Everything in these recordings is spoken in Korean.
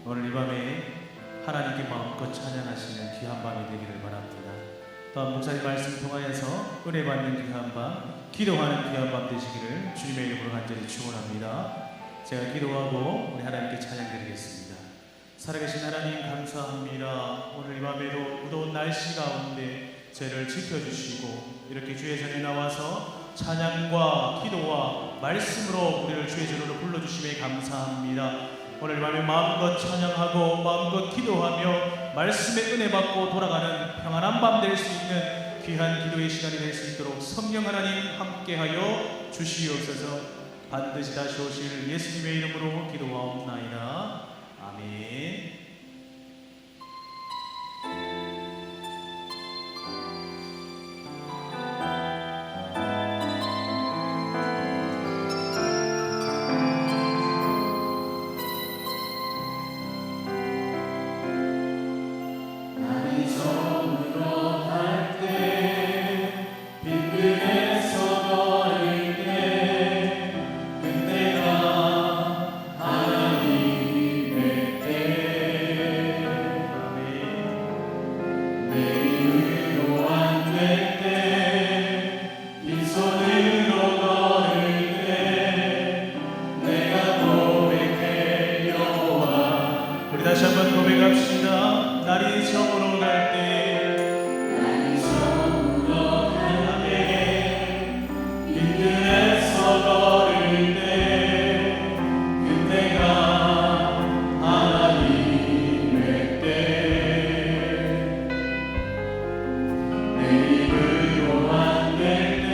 오늘 이 밤에 하나님께 마음껏 찬양하시는 귀한 밤이 되기를 바랍니다. 또한 목사님 말씀 통하여서 은혜 받는 귀한 밤, 기도하는 귀한 밤 되시기를 주님의 이름으로 간절히 축원합니다. 제가 기도하고 우리 하나님께 찬양 드리겠습니다. 살아계신 하나님 감사합니다. 오늘 이 밤에도 무더운 날씨 가운데 저희를 지켜주시고 이렇게 주의 전에 나와서 찬양과 기도와 말씀으로 우리를 주의 전으로 불러주심에 감사합니다. 오늘 밤에 마음껏 찬양하고 마음껏 기도하며 말씀의 은혜 받고 돌아가는 평안한 밤 될 수 있는 귀한 기도의 시간이 될 수 있도록 성령 하나님 함께하여 주시옵소서. 반드시 다시 오실 예수님의 이름으로 기도하옵나이다. 아멘. 다시 한번 고백합시다. 날이 저물어 갈 때, 날이 저물어 갈 때, 빈들에서 걸을 때, 그때가 하나님의 때, 내 입으로 안 될 때,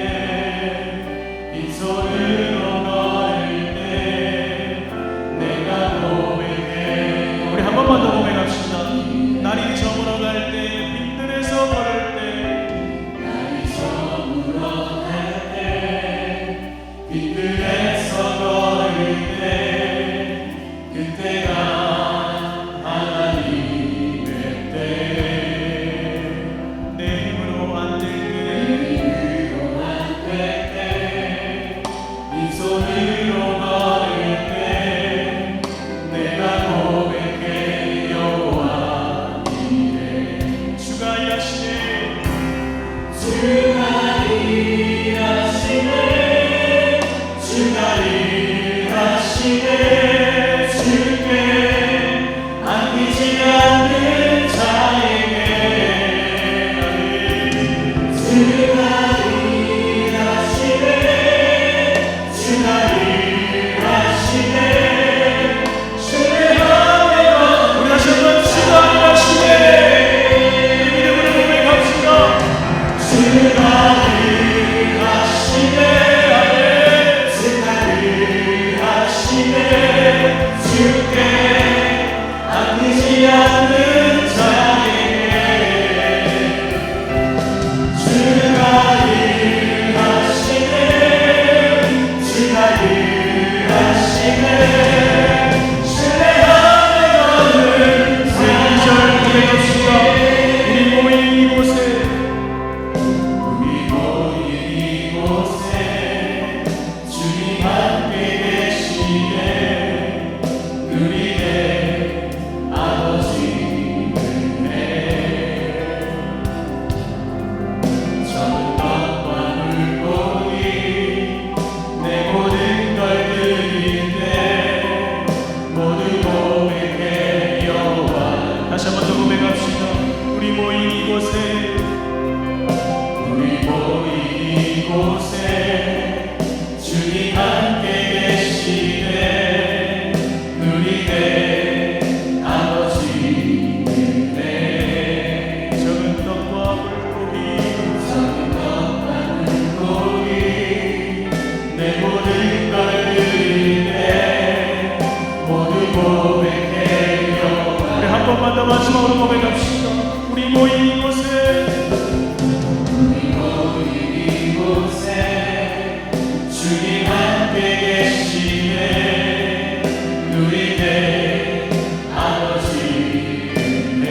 빈손으로 걸을 때, 내가 고백해. 우리 한 번만 더 고백합시다. 날이 저물어 갈 때, 빈들에서 걸을 때, 날이 저물어 갈 때, 빈들에서 걸을 때, 그때가 하나님의 때. 내 힘으로 안 될 때, 빈손으로 걸을 때, 내가 고백해 여호와 이래. 주가 일하시네, 주가 일하시네, 주가 일하시네. 주께 안기지 않는 자에게 주가 일하시네, 주가 일하시네. 마지막으로 고백합시다. 우리 모인 이곳에, 우리 모인 이곳에 주님 함께 계시네. 누리네 아버지 은혜.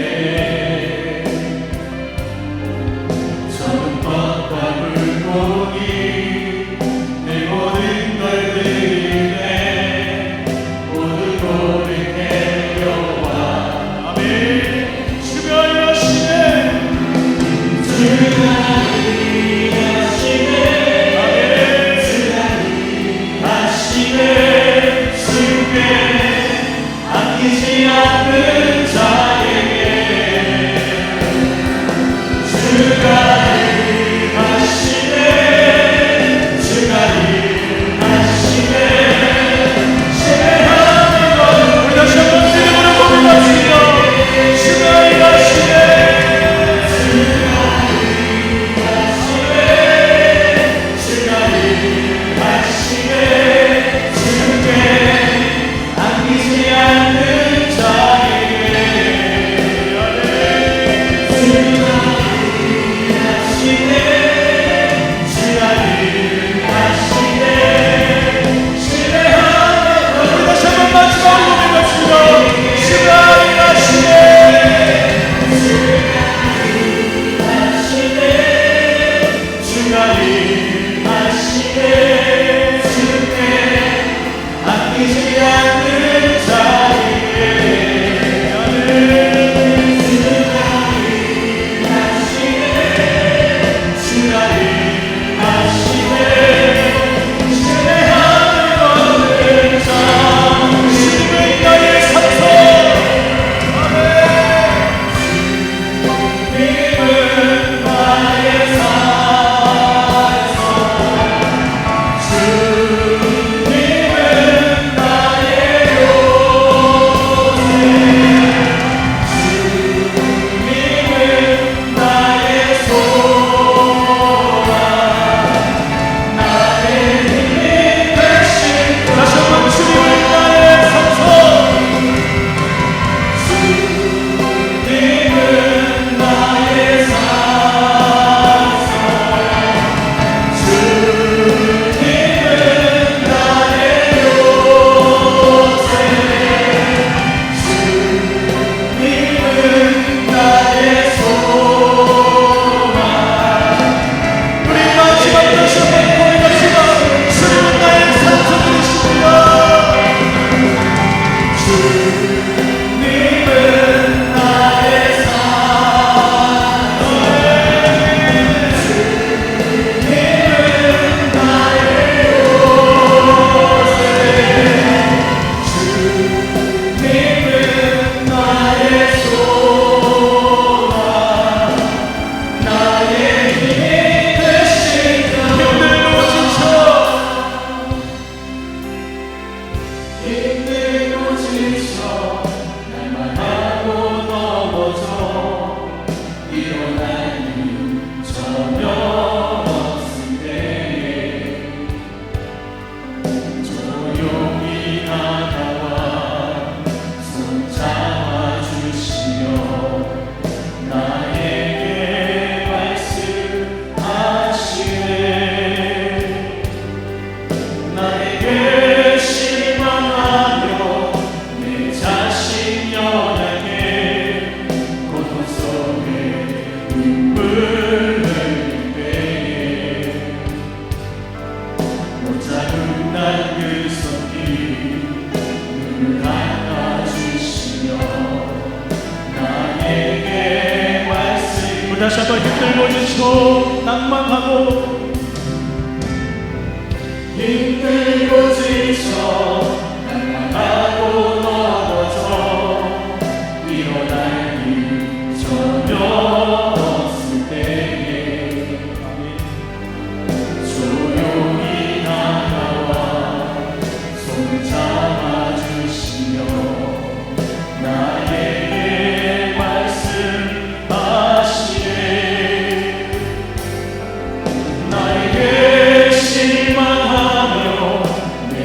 적은 것과 물고기 내 모든 걸 드리네. 모두 고백해 여호와 않는 자에게 주가 일하시네. 주가 일하시네. 신뢰하는 것 우리 다시 한번 믿음으로 고백합시다. 주가 일하시네. 주가 일하시네. 주께 아끼지 않는 자에게 주가 일하시네. 주가 일하시네. 신뢰하는 것 우리 다시 한번 마지막으로 고백합시다. 주가 일하시네. 주가 일하시네. 주께 아끼지 않는 자에게 주가 일하시네. 신뢰하는 것을 참 주님은 나의 산소. 아멘. 주님은 나의 산소. 주님은 나의 요새. 주님은 나의 소망. 나의 힘이 되신 다시 한번 주님은 나의 산소. 주님은 나의 산소. 주님은 나의 요새. 주님은 나의 소망. 우리 마지막 다시 한번 고백합시다. 주님은 나의 산소 되십니다. 주님은 나의 산소. 주님은 나의 요새. 주님은 나의 소망. 나의 힘이 되시는 힘들고 지쳐 날만 하고 넘어져 일어나는 저녁 없을 때에 조용히 나가와 손 잡아주시며 나에게 말씀하시네. 나에게 실망하며 내 자신 연약해 고통 속에 눈물 흘릴 때에 못 잡은 날 그 손길 눈을 닦아주시며 나에게 말씀. 우리 다시 한번 힘들고 지쳐 낭만하고 힘들고 지쳐 낭만하고 넘어져 일어나는 저녁 없을 때에 조용히 나가와 손 잡아주시며 나에게 말씀하시네. 나에게 실망하며 내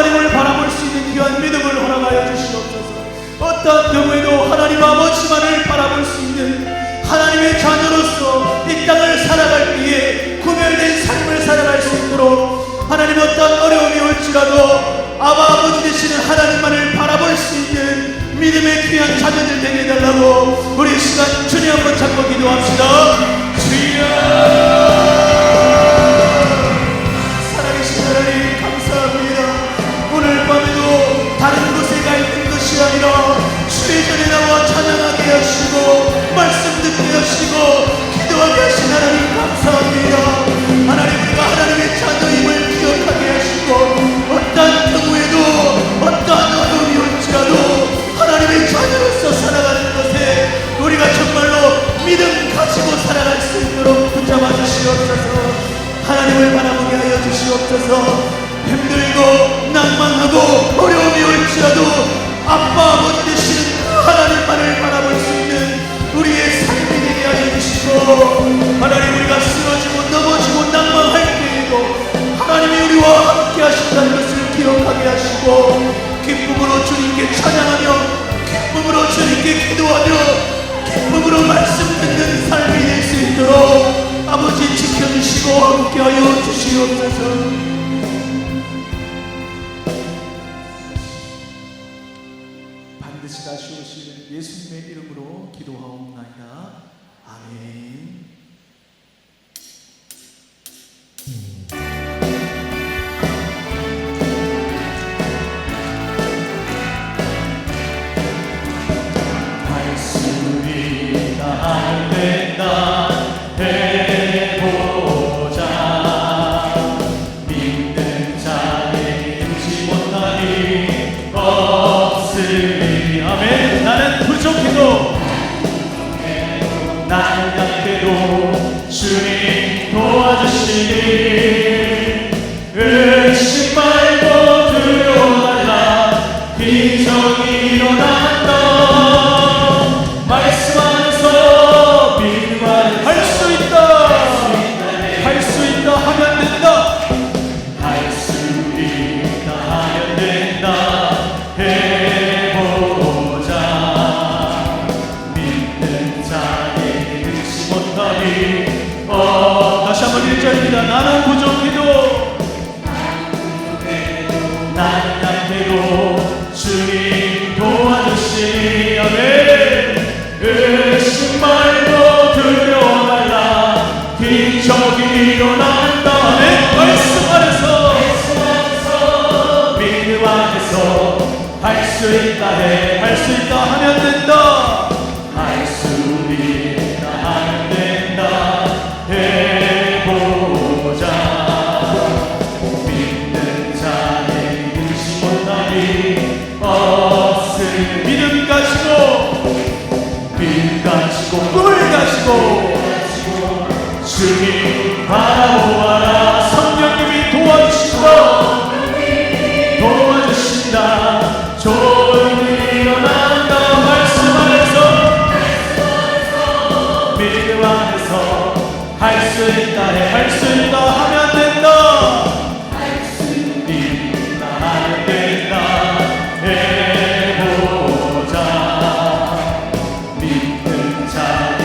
하나님을 바라볼 수 있는 귀한 믿음을 허락하여 주시옵소서. 어떠한 경우에도 하나님 아버지만을 바라볼 수 있는 하나님의 자녀로서 이 땅을 살아갈 때에 구별된 삶을 살아갈 수 있도록 하나님 어떠한 어려움이 올지라도 아버지 되시는 하나님만을 바라볼 수 있는 믿음의 귀한 자녀들 되게 해달라고 우리 이 시간 주님 한번 잡고 기도합시다. 주여, 살아계신 하나님 감사합니다. 오늘 밤에도 다른 곳에 가 있는 것이 아니라 주의 전에 나와 찬양하게 하시고 말씀 듣게 하시고 기도하게 하신 하나님 감사합니다. 하나님, 우리가 하나님의 자녀임을 기억하게 하시고 어떠한 경우에도 어떠한 어려움이 올지라도 하나님의 자녀로서 살아가는 것에 우리가 정말로 믿음 가지고 살아갈 수 있도록 붙잡아 주시옵소서. 하나님을 바라보게 하여 주시옵소서. 힘들고 낭만하고 어려움이 올지라도 아빠 아버지 되시는 그 하나님만을 바라볼 수 있는 우리의 삶이 되게 하여 주시고, 하나님, 우리가 쓰러지고 넘어지고 낭망할 때에도 하나님이 우리와 함께 하신다는 것을 기억하게 하시고 기쁨으로 주님께 찬양하며 기쁨으로 주님께 기도하며 기쁨으로 말씀 듣는 삶이 될 수 있도록 아버지 지켜주시고 함께하여 주시옵소서. 반드시 다시 오시는 예수님의 이름으로 기도하옵나이다. 아멘. 안 된다 해보자. 믿는 자의 잊지 못하니 없으리. 아멘. 나는 부족해도 나는 약해도 주님 도와주시니 의심 말고 두려워 말라. 기적이 일어난다. 말씀하면서 믿음을 할 수 있다. 할 수 있다 하면 된다. 할 수 있다 하면 된다. 해보자. 믿는 자에게 의심 못하니 다시 한번 1절입니다. 나는 부족해도 나는 약해도 주님 도와주시니. 아멘. 의심 말고 두려워 말라. 기적이 일어난다. 아멘. 말씀 안에서 믿음 안에서 할 수 있다 해. 할 수 있다 하면 된다. 할 수 있다 하면 된다. 해보자. 믿는 자의 의심 못하니 없으리. 믿음 가지고 믿음 가지고 꿈을 가지고 주님 바라보아라. 성령님이 도와주신다. 도와주신다. 좋은 일이 일어난다. 말씀 안에서 믿음 안에서 할 수 있다 해. 할 수 있다 하면 된다. 할 수 있다 하면 된다. 해보자. 믿는 자에게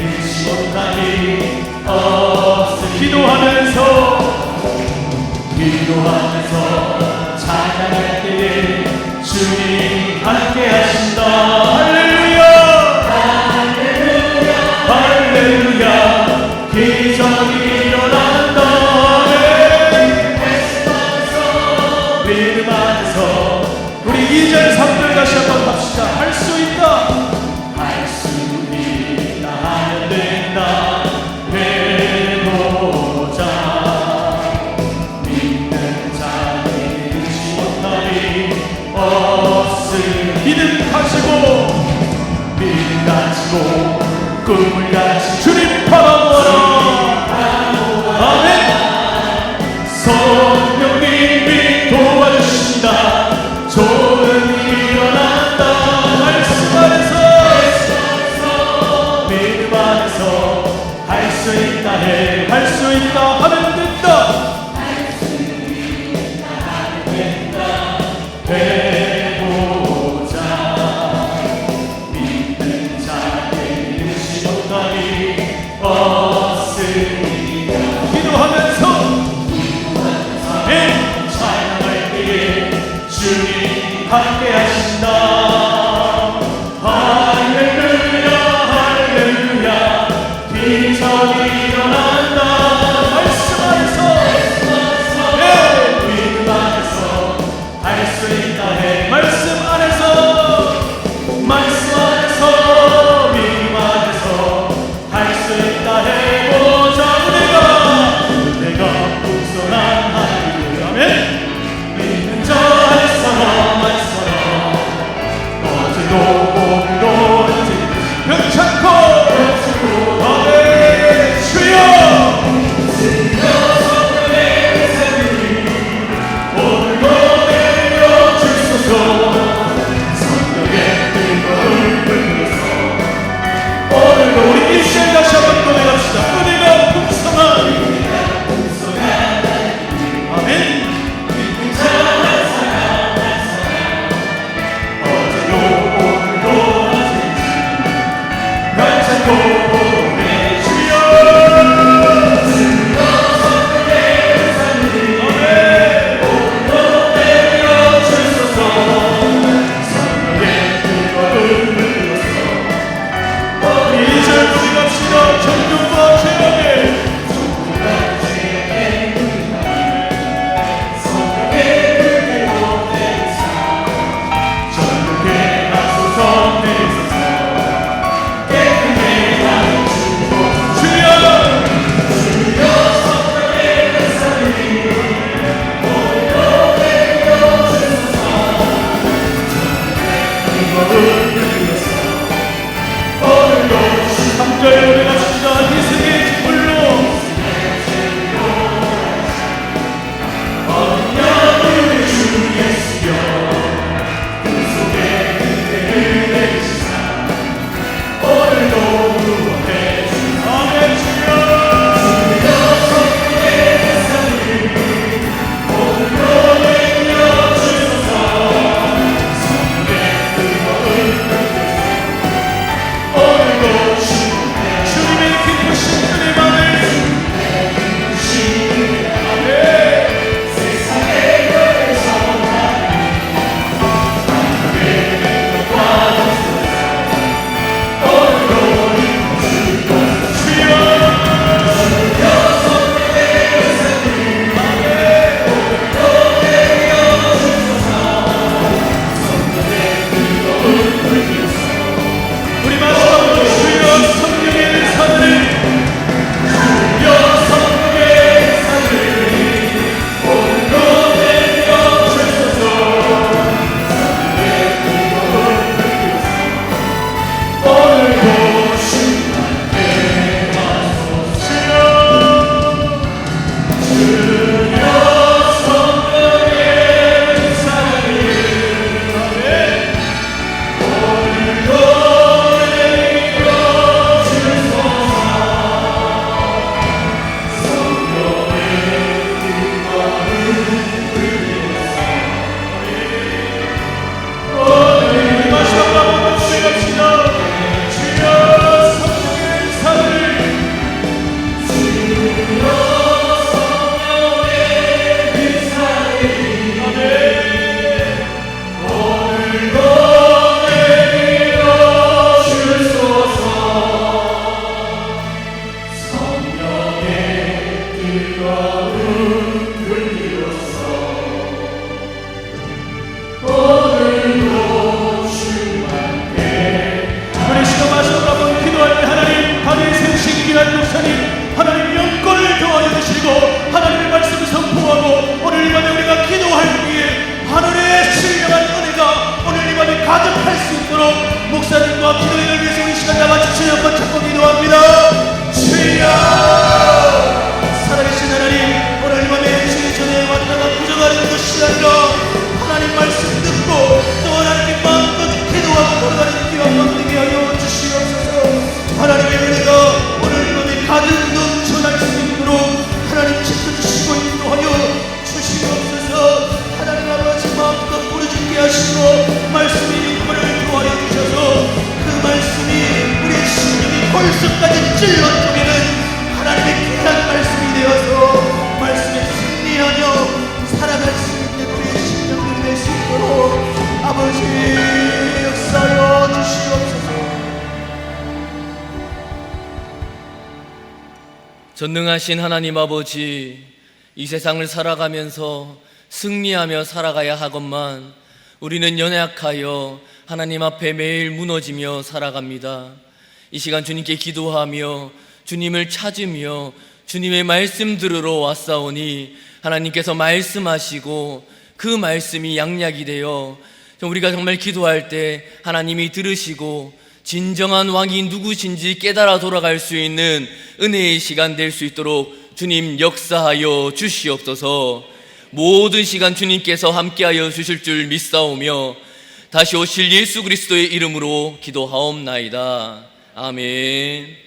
의심 못하니 없으니. 기도하면서 찬양할 때에 주님 함께 하신다. 할렐루야. 할렐루야. 할렐루야. 기적이 일어난다. 믿음 안에서 우리 2절 3절 다시 한번 합시다. 할 수 있다. 할 수 있다 하면 된다. 해보자. 믿는 자의 의심 못하니 없으니. 믿음 가지고 믿음 가지고 꿈을 가지고 주님 바라보아라. 아멘. 성령님이 도와주신다. 좋은 일이 일어난다. 말씀 안에서 믿음 안에서 할 수 있다 해. 할 수 있다 하면 된다. 할 수 있다 하면 된다. 해보자. 믿는 자의 의심 없다니 없으리라. 기도하면서 찬양할 때에 주님 함께 하신다. 할렐루야 할렐루야 기적이 일어난다. 말씀 안에서 믿음 안에서 할 수 있다 해. 말씀 안에서 믿음 안에서 할 수 있다 해보자. 은혜가 풍성한 하늘이라. 아멘. 믿는 자 할 사람 어제도 오늘도 변찮고 아멘. 주여 오늘도 내려주소서. 성령의 뜨거운 불에서 오늘도 우리 일생 다시 한번 고백합시다. 은혜가 풍성한 아멘. 믿는 자 한 사람 어제도 오늘도 변찮고 내 주여 오늘도 내려주소서. 성령의 뜨거운 불에서 우리 이절 부르갑시다. 정금과 죄악에 정금에 나서서 내리소서. 깨끗해 나를 주고 주여 성령의 은사를 오늘도 내려주소서. 뜨거운 불에서 오늘도 3절 노래합시다. 희생의 제물로 언약의 주 예수여 그 속에 그대를 내리시사 오늘도 구원해 주사. 아멘. 주여 성령의 은사를 오늘도 내려주소서. 성령의 뜨거운 오늘도 주님의 기쁘신 은혜만을 아멘. 세상의 별에서 오늘도 주여 성령의 은사를 오늘도 내려주소서. 성령의 뜨거운 불에서 우리 마지막으로 주여 성령의 은사를 주여 성령의 은사를 오늘도 내려주소서. 성령의 뜨거운 불에서 오늘도 충만해 하소서. 주여 성령의 은사를 아멘. 오늘도 하나님 영권을 더하여 주시고 하나님의 말씀을 선포하고 오늘 이 밤에 우리가 기도할 때에 하늘의 신령한 은혜가 오늘 이 밤에 가득할 수 있도록 목사님과 기도인을 위해서 이 시간 다 같이 주여 한번 찾고 기도합니다. 주여 살아계신 하나님, 오늘 이 밤에 주의 전에 왔다가 부정하는 것이 아니라 하나님 말씀 듣고 또 하나님께 마음껏 기도하고 돌아가는 귀한 밤 되게 하여 주시옵소서. 하나님의 은혜가 오늘 이 밤에 가득 하시고 말씀의 육권을 부활해 주셔서 그 말씀이 우리의 심령이 골수까지 찔러 쪼개는 하나님의 귀한 말씀이 되어서 말씀에 승리하며 살아갈 수 있는 우리의 심령들이 될 수 있도록 아버지 역사하여 주시옵소서. 전능하신 하나님 아버지, 이 세상을 살아가면서 승리하며 살아가야 하건만 우리는 연약하여 하나님 앞에 매일 무너지며 살아갑니다. 이 시간 주님께 기도하며 주님을 찾으며 주님의 말씀 들으러 왔사오니 하나님께서 말씀하시고 그 말씀이 양약이 되어 우리가 정말 기도할 때 하나님이 들으시고 진정한 왕이 누구신지 깨달아 돌아갈 수 있는 은혜의 시간 될 수 있도록 주님 역사하여 주시옵소서. 모든 시간 주님께서 함께하여 주실 줄 믿사오며 다시 오실 예수 그리스도의 이름으로 기도하옵나이다. 아멘.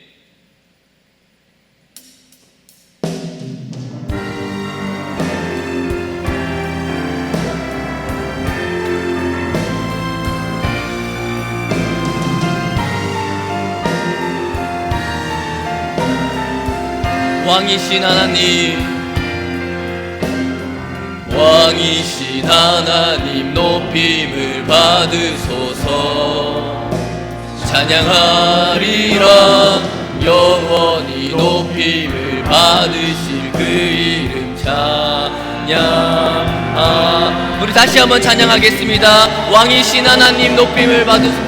왕이신 하나님, 왕이신 하나님 높임을 받으소서. 찬양하리라 영원히 높임을 받으실 그 이름 찬양. 우리 다시 한번 찬양하겠습니다. 왕이신 하나님 높임을 받으소서.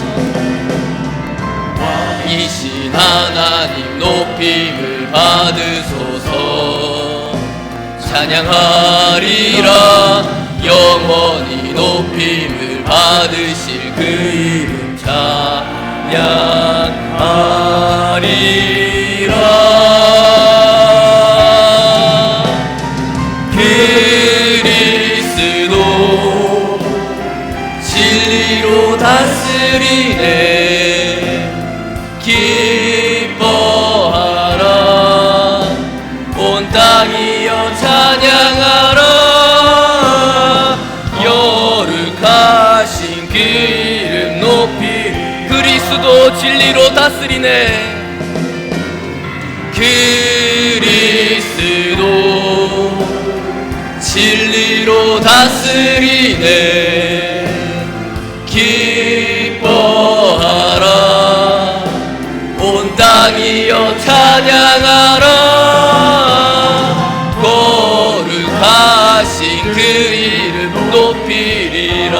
왕이신 하나님 높임을 받으소서. 찬양하리라 영원히 높임을 받으실 그 이름 찬양하리라. 그리스도 진리로 다스리네. 땅이여 찬양하라. 거룩하신 그 이름 높이. 그리스도 진리로 다스리네. 그리스도 진리로 다스리네. 기뻐하라. 온 땅이여 찬양하라. 거룩하신 그 이름 높이리라.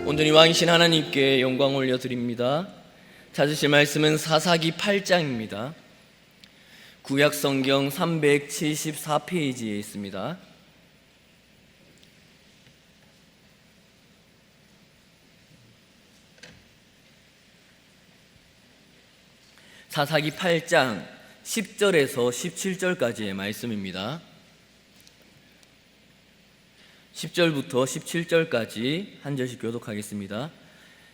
온전히 왕이신 하나님께 영광 올려드립니다. 찾으실 말씀은 사사기 8장입니다. 구약성경 374페이지에 있습니다. 사사기 8장 10절에서 17절까지의 말씀입니다. 10절부터 17절까지 한 절씩 교독하겠습니다.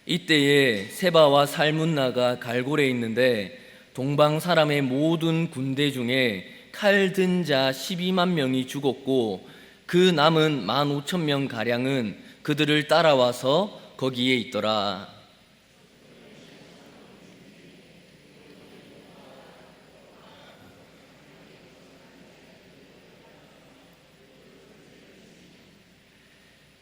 이때에 세바와 살문나가 갈골에 있는데 동방 사람의 모든 군대 중에 칼 든 자 12만 명이 죽었고 그 남은 15,000명 가량은 그들을 따라와서 거기에 있더라.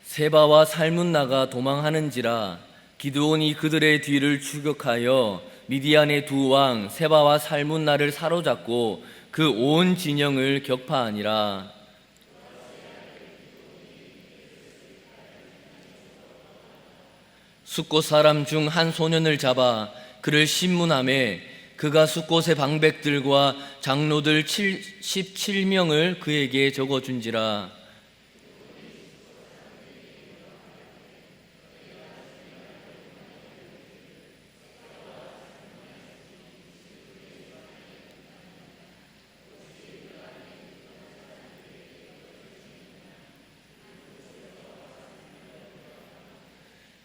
세바와 살문나가 도망하는지라 기드온이 그들의 뒤를 추격하여 미디안의 두 왕 세바와 살문나를 사로잡고 그 온 진영을 격파하니라. 숫곳 사람 중 한 소년을 잡아 그를 신문하매 그가 숫곳의 방백들과 장로들 17명을 그에게 적어준지라.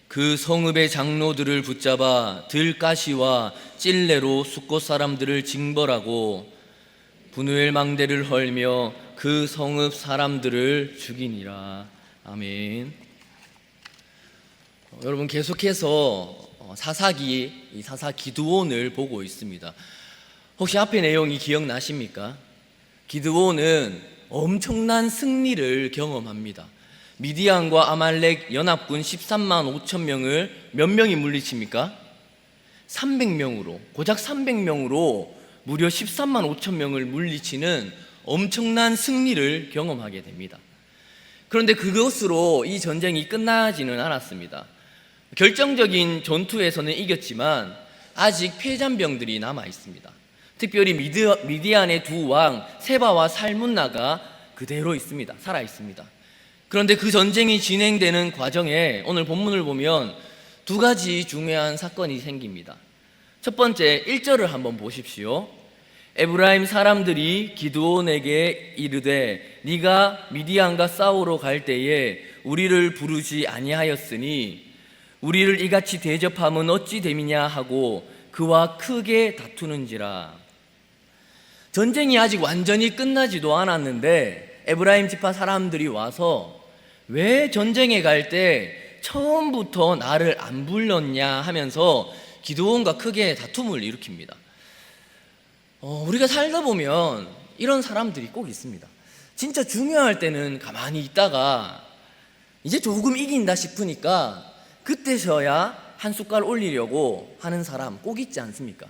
그 성읍의 장로들을 붙잡아 들가시와 찔레로 숫곳 사람들을 징벌하고 분우엘 망대를 헐며 그 성읍 사람들을 죽이니라. 아멘. 여러분 계속해서 이 사사 기드온을 보고 있습니다. 혹시 앞에 내용이 기억나십니까? 기드온은 엄청난 승리를 경험합니다. 미디안과 아말렉 연합군 13만 5천 명을 몇 명이 물리칩니까? 300명으로, 고작 300명으로 무려 13만 5천 명을 물리치는 엄청난 승리를 경험하게 됩니다. 그런데 그것으로 이 전쟁이 끝나지는 않았습니다. 결정적인 전투에서는 이겼지만 아직 패잔병들이 남아 있습니다. 특별히 미디안의 두 왕 세바와 살문나가 그대로 있습니다. 살아 있습니다. 그런데 그 전쟁이 진행되는 과정에 오늘 본문을 보면 두 가지 중요한 사건이 생깁니다. 첫 번째 1절을 한번 보십시오. 에브라임 사람들이 기드온에게 이르되 네가 미디안과 싸우러 갈 때에 우리를 부르지 아니하였으니 우리를 이같이 대접함은 어찌 됨이냐 하고 그와 크게 다투는지라. 전쟁이 아직 완전히 끝나지도 않았는데 에브라임 지파 사람들이 와서 왜 전쟁에 갈 때 처음부터 나를 안 불렀냐 하면서 기드온과 크게 다툼을 일으킵니다. 우리가 살다 보면 이런 사람들이 꼭 있습니다. 진짜 중요할 때는 가만히 있다가 이제 조금 이긴다 싶으니까 그때서야 한 숟갈 올리려고 하는 사람 꼭 있지 않습니까?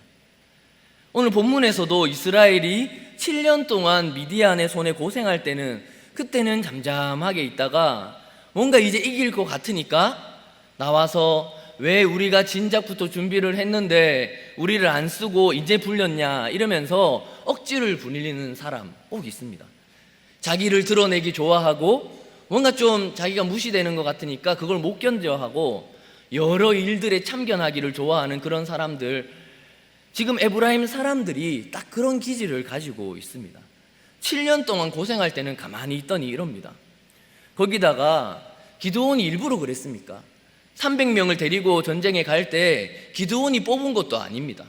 오늘 본문에서도 이스라엘이 7년 동안 미디안의 손에 고생할 때는 그때는 잠잠하게 있다가 뭔가 이제 이길 것 같으니까 나와서 왜 우리가 진작부터 준비를 했는데 우리를 안 쓰고 이제 불렸냐 이러면서 억지를 부리는 사람 꼭 있습니다. 자기를 드러내기 좋아하고 뭔가 좀 자기가 무시되는 것 같으니까 그걸 못 견뎌하고 여러 일들에 참견하기를 좋아하는 그런 사람들, 지금 에브라임 사람들이 딱 그런 기질을 가지고 있습니다. 7년 동안 고생할 때는 가만히 있더니 이럽니다. 거기다가 기드온이 일부러 그랬습니까? 300명을 데리고 전쟁에 갈 때 기드온이 뽑은 것도 아닙니다.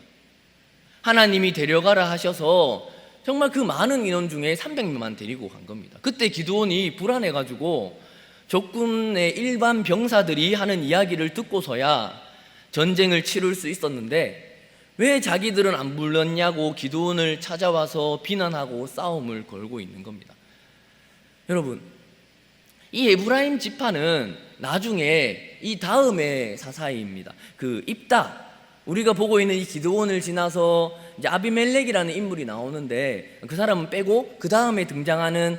하나님이 데려가라 하셔서 정말 그 많은 인원 중에 300명만 데리고 간 겁니다. 그때 기드온이 불안해가지고 적군의 일반 병사들이 하는 이야기를 듣고서야 전쟁을 치룰 수 있었는데 왜 자기들은 안 불렀냐고 기드온을 찾아와서 비난하고 싸움을 걸고 있는 겁니다. 여러분, 이 에브라임 지파는 나중에 이 다음의 사사입니다. 그 입다, 우리가 보고 있는 이 기드온을 지나서 이제 아비멜렉이라는 인물이 나오는데 그 사람은 빼고 그 다음에 등장하는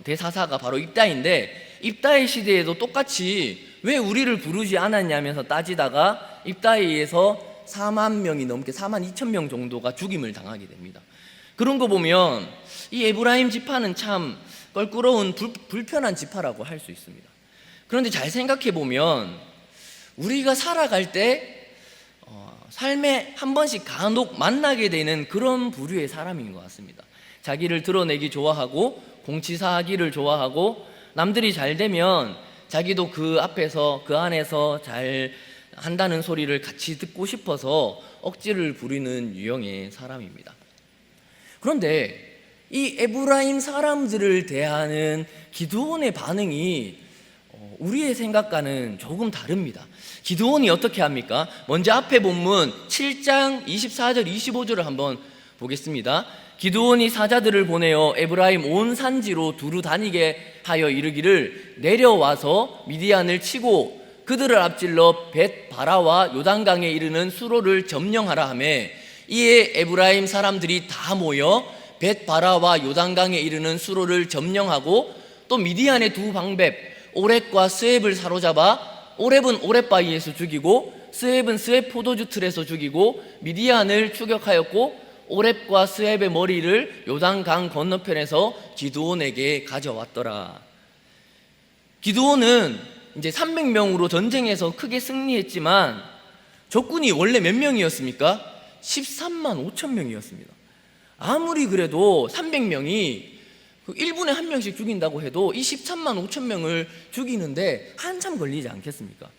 대사사가 바로 입다인데, 입다의 시대에도 똑같이 왜 우리를 부르지 않았냐면서 따지다가 입다에서 4만 명이 넘게 4만 2천 명 정도가 죽임을 당하게 됩니다. 그런 거 보면 이 에브라임 지파는 참 껄끄러운 불편한 지파라고 할 수 있습니다. 그런데 잘 생각해 보면 우리가 살아갈 때 삶에 한 번씩 간혹 만나게 되는 그런 부류의 사람인 것 같습니다. 자기를 드러내기 좋아하고 공치사하기를 좋아하고 남들이 잘 되면 자기도 그 앞에서 그 안에서 잘 한다는 소리를 같이 듣고 싶어서 억지를 부리는 유형의 사람입니다. 그런데 이 에브라임 사람들을 대하는 기드온의 반응이 우리의 생각과는 조금 다릅니다. 기드온이 어떻게 합니까? 먼저 앞에 본문 7장 24절 25절을 한번 보겠습니다. 기드온이 사자들을 보내어 에브라임 온 산지로 두루 다니게 하여 이르기를 내려와서 미디안을 치고 그들을 앞질러 벳바라와 요단강에 이르는 수로를 점령하라 하매 이에 에브라임 사람들이 다 모여 벳바라와 요단강에 이르는 수로를 점령하고 또 미디안의 두 방백 오렙과 스웹을 사로잡아 오렙은 오렙바위에서 죽이고 스웹은 스웹 포도주 틀에서 죽이고 미디안을 추격하였고 오렙과 스웹의 머리를 요단강 건너편에서 기드온에게 가져왔더라. 기드온은 이제 300명으로 전쟁에서 크게 승리했지만 적군이 원래 몇 명이었습니까? 13만 5천 명이었습니다. 아무리 그래도 300명이 1분에 한 명씩 죽인다고 해도 이 13만 5천 명을 죽이는데 한참 걸리지 않겠습니까?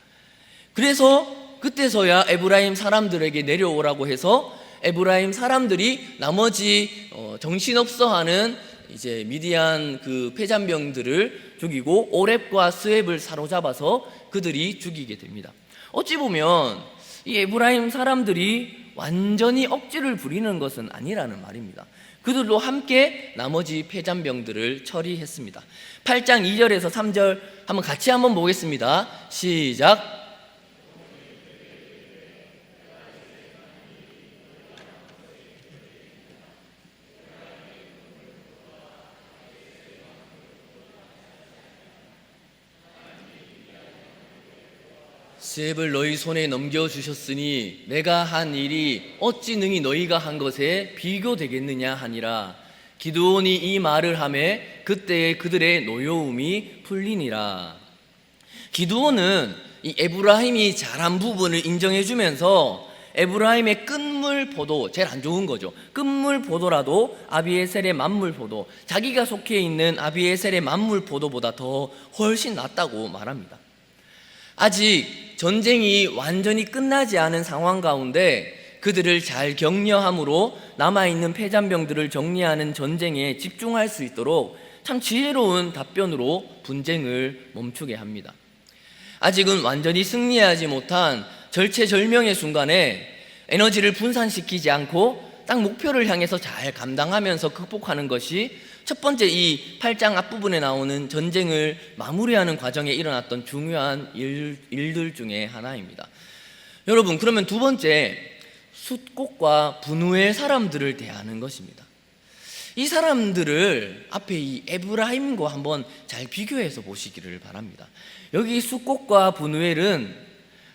그래서 그때서야 에브라임 사람들에게 내려오라고 해서 에브라임 사람들이 나머지 정신없어하는 이제 미디안 그 패잔병들을 죽이고 오렙과 스웹을 사로잡아서 그들이 죽이게 됩니다. 어찌 보면 이 에브라임 사람들이 완전히 억지를 부리는 것은 아니라는 말입니다. 그들도 함께 나머지 패잔병들을 처리했습니다. 8장 2절에서 3절 같이 한번 보겠습니다. 시작. 스웹을 너희 손에 넘겨주셨으니 내가 한 일이 어찌 능히 너희가 한 것에 비교되겠느냐 하니라. 기드온이 이 말을 하매 그때에 그들의 노여움이 풀리니라. 기드온은 이 에브라임이 잘한 부분을 인정해주면서 에브라임의 끝물포도, 제일 안 좋은 거죠. 끝물포도라도 아비에셀의 만물포도, 자기가 속해 있는 아비에셀의 만물포도보다 더 훨씬 낫다고 말합니다. 아직 전쟁이 완전히 끝나지 않은 상황 가운데 그들을 잘 격려함으로 남아있는 패잔병들을 정리하는 전쟁에 집중할 수 있도록 참 지혜로운 답변으로 분쟁을 멈추게 합니다. 아직은 완전히 승리하지 못한 절체절명의 순간에 에너지를 분산시키지 않고 딱 목표를 향해서 잘 감당하면서 극복하는 것이 첫 번째 이 8장 앞부분에 나오는 전쟁을 마무리하는 과정에 일어났던 중요한 일들 중에 하나입니다. 여러분, 그러면 두 번째, 숫꽃과 분우엘 사람들을 대하는 것입니다. 이 사람들을 앞에 이 에브라임과 한번 잘 비교해서 보시기를 바랍니다. 여기 숫꽃과 분우엘은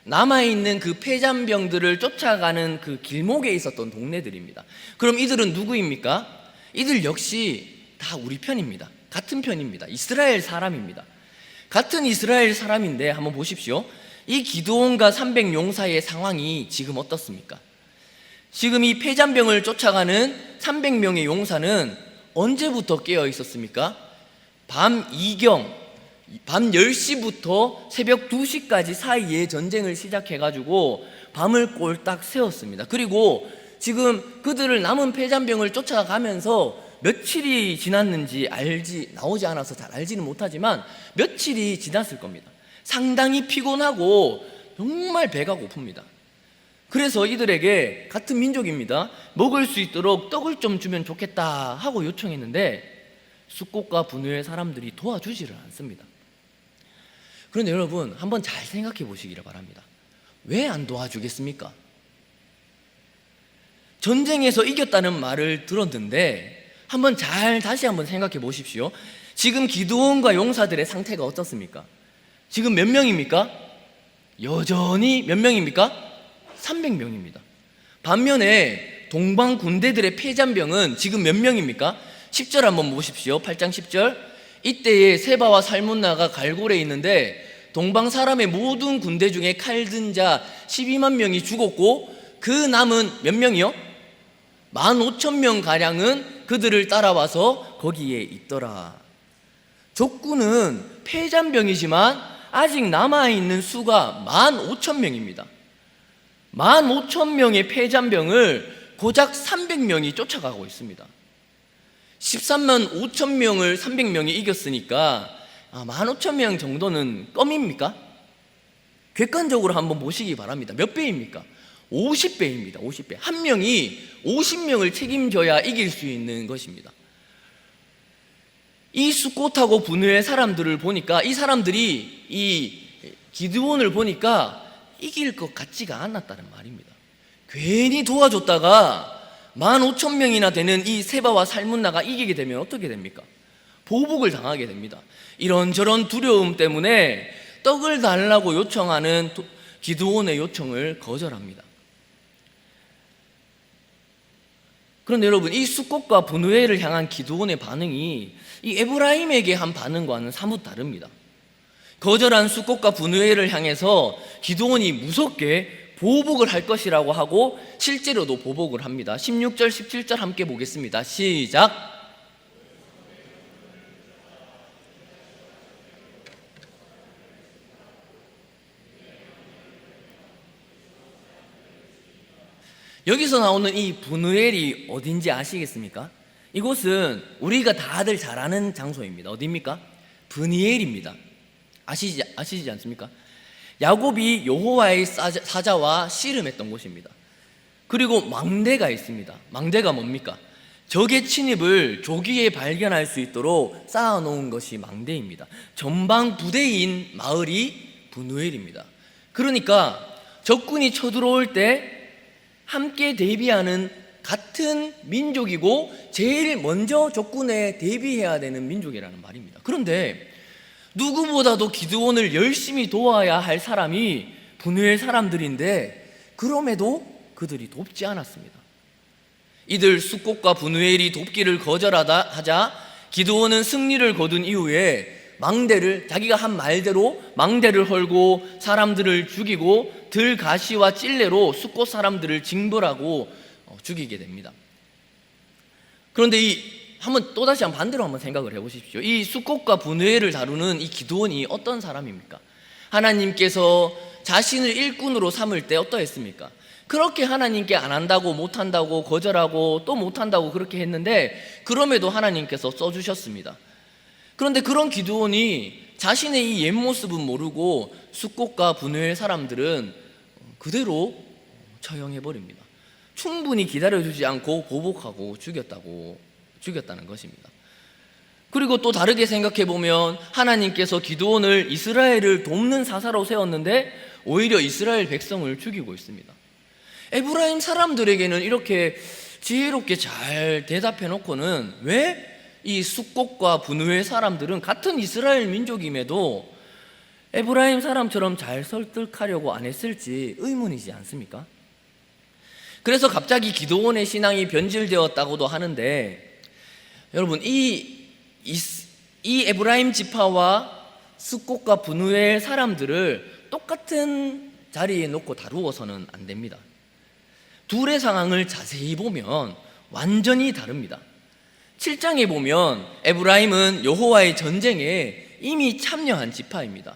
남아있는 그 패잔병들을 쫓아가는 그 길목에 있었던 동네들입니다. 그럼 이들은 누구입니까? 이들 역시 다 우리 편입니다. 같은 편입니다. 이스라엘 사람입니다. 같은 이스라엘 사람인데 한번 보십시오. 이 기드온과 300용사의 상황이 지금 어떻습니까? 지금 이 패잔병을 쫓아가는 300명의 용사는 언제부터 깨어 있었습니까? 밤 10시부터 새벽 2시까지 사이에 전쟁을 시작해가지고 밤을 꼴딱 새웠습니다. 그리고 지금 그들을 남은 패잔병을 쫓아가면서 며칠이 지났는지 나오지 않아서 잘 알지는 못하지만 며칠이 지났을 겁니다. 상당히 피곤하고 정말 배가 고픕니다. 그래서 이들에게, 같은 민족입니다, 먹을 수 있도록 떡을 좀 주면 좋겠다 하고 요청했는데 숫꽃과 분우엘 사람들이 도와주지를 않습니다. 그런데 여러분, 한번 잘 생각해 보시기를 바랍니다. 왜 안 도와주겠습니까? 전쟁에서 이겼다는 말을 들었는데 한번 다시 한번 생각해 보십시오. 지금 기드온과 용사들의 상태가 어떻습니까? 지금 몇 명입니까? 여전히 몇 명입니까? 300명입니다. 반면에 동방 군대들의 패잔병은 지금 몇 명입니까? 10절 한번 보십시오. 8장 10절. 이때에 세바와 살문나가 갈골에 있는데 동방 사람의 모든 군대 중에 칼 든 자 12만 명이 죽었고 그 남은 몇 명이요? 15,000명 가량은 그들을 따라와서 거기에 있더라. 적군은 패잔병이지만 아직 남아있는 수가 15,000명입니다. 15,000명의 패잔병을 고작 300명이 쫓아가고 있습니다. 13만 5천 명을 300명이 이겼으니까 15,000명 정도는 껌입니까? 객관적으로 한번 보시기 바랍니다. 몇 배입니까? 50배입니다. 50배. 한 명이 50명을 책임져야 이길 수 있는 것입니다. 이 숫꽃하고 분우엘 사람들을 보니까, 이 사람들이 이 기드온을 보니까 이길 것 같지가 않았다는 말입니다. 괜히 도와줬다가 15,000명이나 되는 이 세바와 살문나가 이기게 되면 어떻게 됩니까? 보복을 당하게 됩니다. 이런저런 두려움 때문에 떡을 달라고 요청하는 기드온의 요청을 거절합니다. 그런데 여러분, 이 숫꽃과 분우엘을 향한 기드온의 반응이 이 에브라임에게 한 반응과는 사뭇 다릅니다. 거절한 숫꽃과 분우엘을 향해서 기드온이 무섭게 보복을 할 것이라고 하고 실제로도 보복을 합니다. 16절 17절 함께 보겠습니다. 시작. 여기서 나오는 이 분우엘이 어딘지 아시겠습니까? 이곳은 우리가 다들 잘 아는 장소입니다. 어디입니까? 브니엘입니다. 아시지 않습니까? 야곱이 여호와의 사자와 씨름했던 곳입니다. 그리고 망대가 있습니다. 망대가 뭡니까? 적의 침입을 조기에 발견할 수 있도록 쌓아놓은 것이 망대입니다. 전방 부대인 마을이 브누엘입니다. 그러니까 적군이 쳐들어올 때 함께 대비하는 같은 민족이고 제일 먼저 적군에 대비해야 되는 민족이라는 말입니다. 그런데 누구보다도 기드온을 열심히 도와야 할 사람이 브누엘 사람들인데 그럼에도 그들이 돕지 않았습니다. 이들 숫곳과 브누엘이 돕기를 거절하자 기드온은 승리를 거둔 이후에 자기가 한 말대로 망대를 헐고 사람들을 죽이고 들가시와 찔레로 숫곳 사람들을 징벌하고 죽이게 됩니다. 그런데 또다시 반대로 한번 생각을 해보십시오. 이 숫곳과 브누엘을 다루는 이 기드온이 어떤 사람입니까? 하나님께서 자신을 일꾼으로 삼을 때 어떠했습니까? 그렇게 하나님께 안 한다고 못한다고 거절하고 또 못한다고 그렇게 했는데 그럼에도 하나님께서 써주셨습니다. 그런데 그런 기드온이 자신의 이 옛모습은 모르고 숫곳과 브누엘 사람들은 그대로 처형해버립니다. 충분히 기다려주지 않고 보복하고 죽였다는 것입니다. 그리고 또 다르게 생각해보면 하나님께서 기드온을 이스라엘을 돕는 사사로 세웠는데 오히려 이스라엘 백성을 죽이고 있습니다. 에브라임 사람들에게는 이렇게 지혜롭게 잘 대답해 놓고는 왜 이 숫곳과 브누엘 사람들은 같은 이스라엘 민족임에도 에브라임 사람처럼 잘 설득하려고 안 했을지 의문이지 않습니까? 그래서 갑자기 기드온의 신앙이 변질되었다고도 하는데 여러분 이 에브라임 지파와 숫곳과 브누엘 사람들을 똑같은 자리에 놓고 다루어서는 안 됩니다. 둘의 상황을 자세히 보면 완전히 다릅니다. 7장에 보면 에브라임은 여호와의 전쟁에 이미 참여한 지파입니다.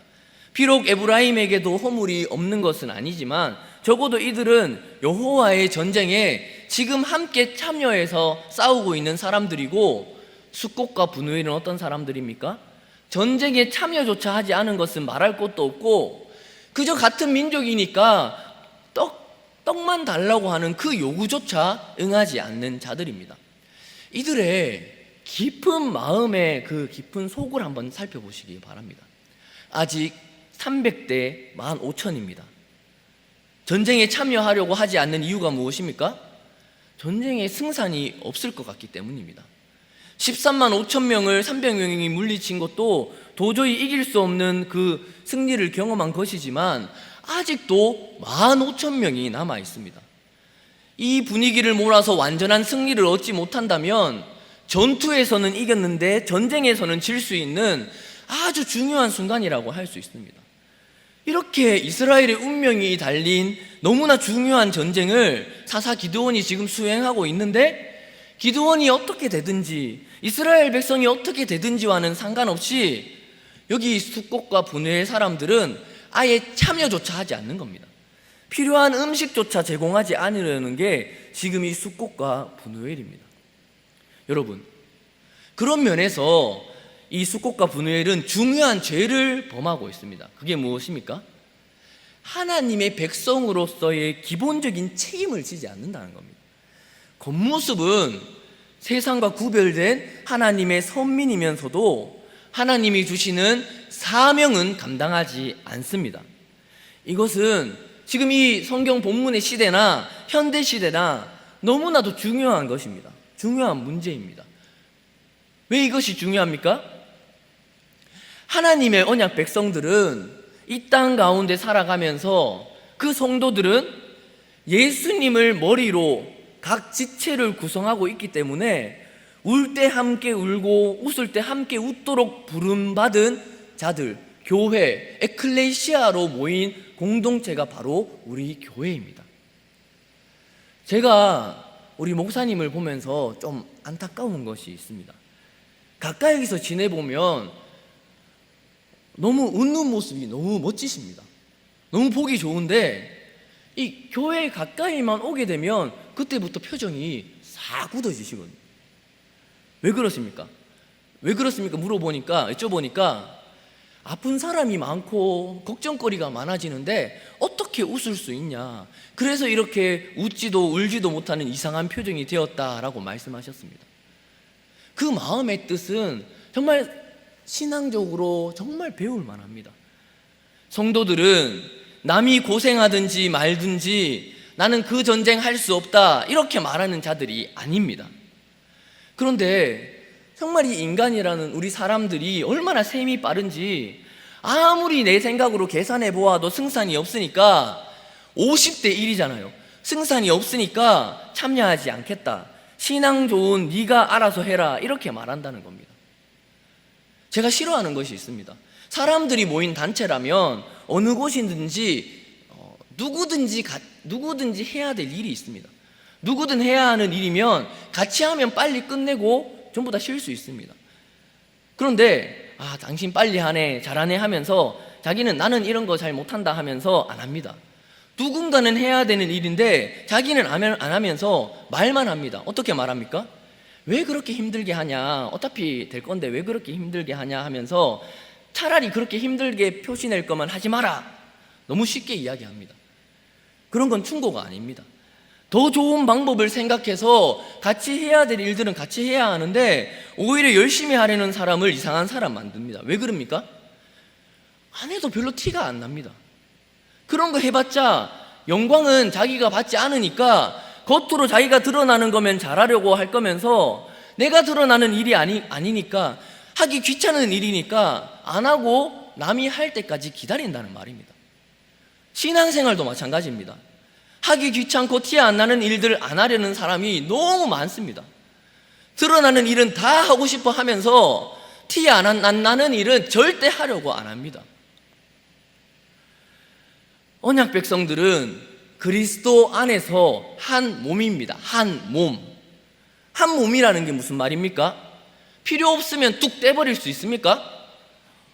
비록 에브라임에게도 허물이 없는 것은 아니지만 적어도 이들은 여호와의 전쟁에 지금 함께 참여해서 싸우고 있는 사람들이고 숫곳과 브누엘은 어떤 사람들입니까? 전쟁에 참여조차 하지 않은 것은 말할 것도 없고 그저 같은 민족이니까 떡만 달라고 하는 그 요구조차 응하지 않는 자들입니다. 이들의 깊은 마음의 그 깊은 속을 한번 살펴보시기 바랍니다. 아직 300대 15,000입니다. 전쟁에 참여하려고 하지 않는 이유가 무엇입니까? 전쟁에 승산이 없을 것 같기 때문입니다. 13만 5천 명을 300명이 물리친 것도 도저히 이길 수 없는 그 승리를 경험한 것이지만 아직도 15,000명이 남아 있습니다. 이 분위기를 몰아서 완전한 승리를 얻지 못한다면 전투에서는 이겼는데 전쟁에서는 질 수 있는 아주 중요한 순간이라고 할 수 있습니다. 이렇게 이스라엘의 운명이 달린 너무나 중요한 전쟁을 사사 기드온이 지금 수행하고 있는데 기드온이 어떻게 되든지 이스라엘 백성이 어떻게 되든지와는 상관없이 여기 숫곳과 브누엘 사람들은 아예 참여조차 하지 않는 겁니다. 필요한 음식조차 제공하지 않으려는 게 지금 이 숫곳과 브누엘입니다. 여러분, 그런 면에서 이 숫곳과 브누엘은 중요한 죄를 범하고 있습니다. 그게 무엇입니까? 하나님의 백성으로서의 기본적인 책임을 지지 않는다는 겁니다. 겉모습은 세상과 구별된 하나님의 선민이면서도 하나님이 주시는 사명은 감당하지 않습니다. 이것은 지금 이 성경 본문의 시대나 현대 시대나 너무나도 중요한 것입니다. 중요한 문제입니다. 왜 이것이 중요합니까? 하나님의 언약 백성들은 이 땅 가운데 살아가면서 그 성도들은 예수님을 머리로 각 지체를 구성하고 있기 때문에 울 때 함께 울고 웃을 때 함께 웃도록 부름받은 자들, 교회, 에클레시아로 모인 공동체가 바로 우리 교회입니다. 제가 우리 목사님을 보면서 좀 안타까운 것이 있습니다. 가까이서 지내보면 너무 웃는 모습이 너무 멋지십니다. 너무 보기 좋은데 이 교회 가까이만 오게 되면 그때부터 표정이 싹 굳어지시거든요. 왜 그렇습니까? 왜 그렇습니까? 여쭤보니까 아픈 사람이 많고 걱정거리가 많아지는데 어떻게 웃을 수 있냐, 그래서 이렇게 웃지도 울지도 못하는 이상한 표정이 되었다라고 말씀하셨습니다. 그 마음의 뜻은 정말 신앙적으로 정말 배울 만합니다. 성도들은 남이 고생하든지 말든지 나는 그 전쟁 할 수 없다 이렇게 말하는 자들이 아닙니다. 그런데 정말 이 인간이라는 우리 사람들이 얼마나 셈이 빠른지, 아무리 내 생각으로 계산해 보아도 승산이 없으니까 50대 1이잖아요. 승산이 없으니까 참여하지 않겠다, 신앙 좋은 네가 알아서 해라 이렇게 말한다는 겁니다. 제가 싫어하는 것이 있습니다. 사람들이 모인 단체라면 어느 곳이든지 누구든지 해야 될 일이 있습니다. 누구든 해야 하는 일이면 같이 하면 빨리 끝내고 전부 다 쉴 수 있습니다. 그런데 당신 빨리 하네 잘하네 하면서 자기는 나는 이런 거 잘 못한다 하면서 안 합니다. 누군가는 해야 되는 일인데 자기는 안 하면서 말만 합니다. 어떻게 말합니까? 왜 그렇게 힘들게 하냐, 어차피 될 건데 왜 그렇게 힘들게 하냐 하면서 차라리 그렇게 힘들게 표시낼 거면 하지 마라, 너무 쉽게 이야기합니다. 그런 건 충고가 아닙니다. 더 좋은 방법을 생각해서 같이 해야 될 일들은 같이 해야 하는데 오히려 열심히 하려는 사람을 이상한 사람 만듭니다. 왜 그럽니까? 안 해도 별로 티가 안 납니다. 그런 거 해봤자 영광은 자기가 받지 않으니까 겉으로 자기가 드러나는 거면 잘하려고 할 거면서 내가 드러나는 일이 아니니까, 하기 귀찮은 일이니까 안 하고 남이 할 때까지 기다린다는 말입니다. 신앙생활도 마찬가지입니다. 하기 귀찮고 티 안 나는 일들 안 하려는 사람이 너무 많습니다. 드러나는 일은 다 하고 싶어 하면서 티 안 나는 일은 절대 하려고 안 합니다. 언약 백성들은 그리스도 안에서 한 몸입니다. 한 몸. 한 몸이라는 게 무슨 말입니까? 필요 없으면 뚝 떼버릴 수 있습니까?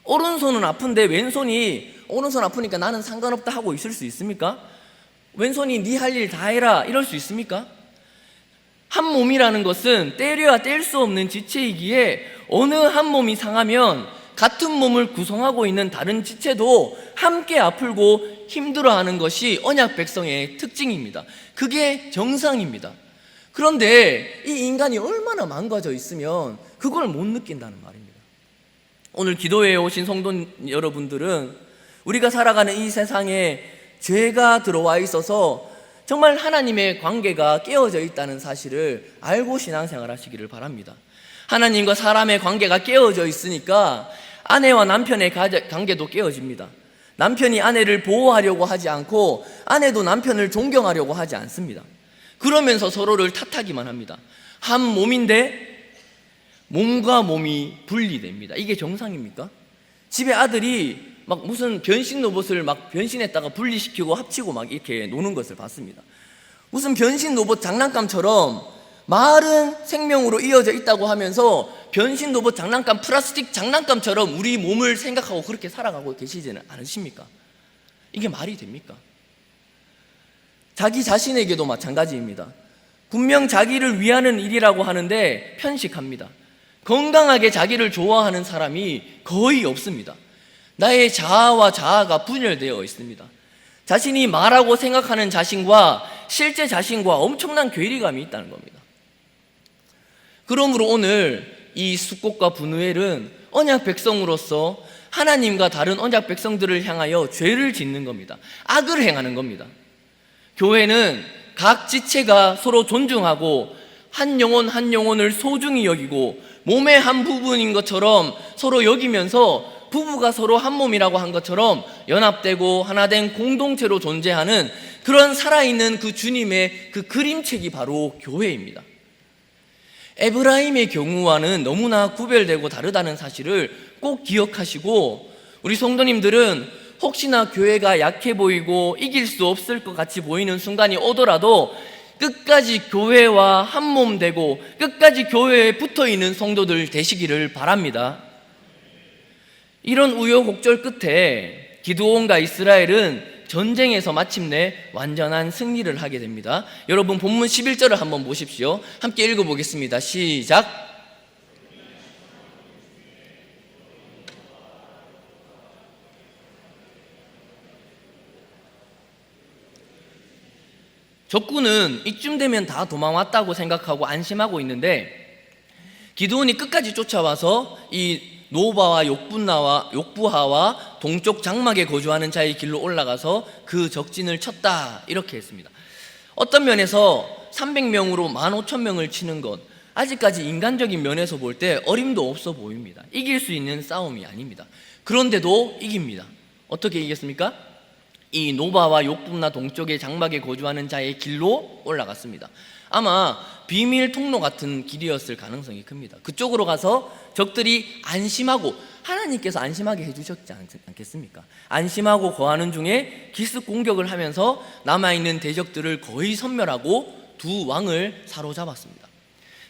오른손은 아픈데 왼손이 오른손 아프니까 나는 상관없다 하고 있을 수 있습니까? 왼손이 네 할 일 다 해라 이럴 수 있습니까? 한 몸이라는 것은 떼려야 뗄 수 없는 지체이기에 어느 한 몸이 상하면 같은 몸을 구성하고 있는 다른 지체도 함께 아프고 힘들어하는 것이 언약 백성의 특징입니다. 그게 정상입니다. 그런데 이 인간이 얼마나 망가져 있으면 그걸 못 느낀다는 말입니다. 오늘 기도회에 오신 성도 여러분들은 우리가 살아가는 이 세상에 죄가 들어와 있어서 정말 하나님의 관계가 깨어져 있다는 사실을 알고 신앙생활 하시기를 바랍니다. 하나님과 사람의 관계가 깨어져 있으니까 아내와 남편의 관계도 깨어집니다. 남편이 아내를 보호하려고 하지 않고 아내도 남편을 존경하려고 하지 않습니다. 그러면서 서로를 탓하기만 합니다. 한 몸인데 몸과 몸이 분리됩니다. 이게 정상입니까? 집에 아들이 막 무슨 변신 로봇을 막 변신했다가 분리시키고 합치고 막 이렇게 노는 것을 봤습니다. 무슨 변신 로봇 장난감처럼 말은 생명으로 이어져 있다고 하면서 변신 로봇 장난감, 플라스틱 장난감처럼 우리 몸을 생각하고 그렇게 살아가고 계시지는 않으십니까? 이게 말이 됩니까? 자기 자신에게도 마찬가지입니다. 분명 자기를 위하는 일이라고 하는데 편식합니다. 건강하게 자기를 좋아하는 사람이 거의 없습니다. 나의 자아와 자아가 분열되어 있습니다. 자신이 말하고 생각하는 자신과 실제 자신과 엄청난 괴리감이 있다는 겁니다. 그러므로 오늘 이 숙곡과 분우엘은 언약 백성으로서 하나님과 다른 언약 백성들을 향하여 죄를 짓는 겁니다. 악을 행하는 겁니다. 교회는 각 지체가 서로 존중하고 한 영혼 한 영혼을 소중히 여기고 몸의 한 부분인 것처럼 서로 여기면서 부부가 서로 한 몸이라고 한 것처럼 연합되고 하나된 공동체로 존재하는 그런 살아있는 그 주님의 그 그림책이 바로 교회입니다. 에브라임의 경우와는 너무나 구별되고 다르다는 사실을 꼭 기억하시고, 우리 성도님들은 혹시나 교회가 약해 보이고 이길 수 없을 것 같이 보이는 순간이 오더라도 끝까지 교회와 한 몸 되고 끝까지 교회에 붙어있는 성도들 되시기를 바랍니다. 이런 우여곡절 끝에 기드온과 이스라엘은 전쟁에서 마침내 완전한 승리를 하게 됩니다. 여러분 본문 11절을 한번 보십시오. 함께 읽어보겠습니다. 시작. 적군은 이쯤 되면 다 도망왔다고 생각하고 안심하고 있는데 기드온이 끝까지 쫓아와서 이 노바와 욕부하와 동쪽 장막에 거주하는 자의 길로 올라가서 그 적진을 쳤다, 이렇게 했습니다. 어떤 면에서 300명으로 15,000명을 치는 것, 아직까지 인간적인 면에서 볼 때 어림도 없어 보입니다. 이길 수 있는 싸움이 아닙니다. 그런데도 이깁니다. 어떻게 이겼습니까? 이 노바와 욕부나 동쪽의 장막에 거주하는 자의 길로 올라갔습니다. 아마 비밀 통로 같은 길이었을 가능성이 큽니다. 그쪽으로 가서 적들이 안심하고, 하나님께서 안심하게 해주셨지 않겠습니까? 안심하고 거하는 중에 기습 공격을 하면서 남아있는 대적들을 거의 섬멸하고 두 왕을 사로잡았습니다.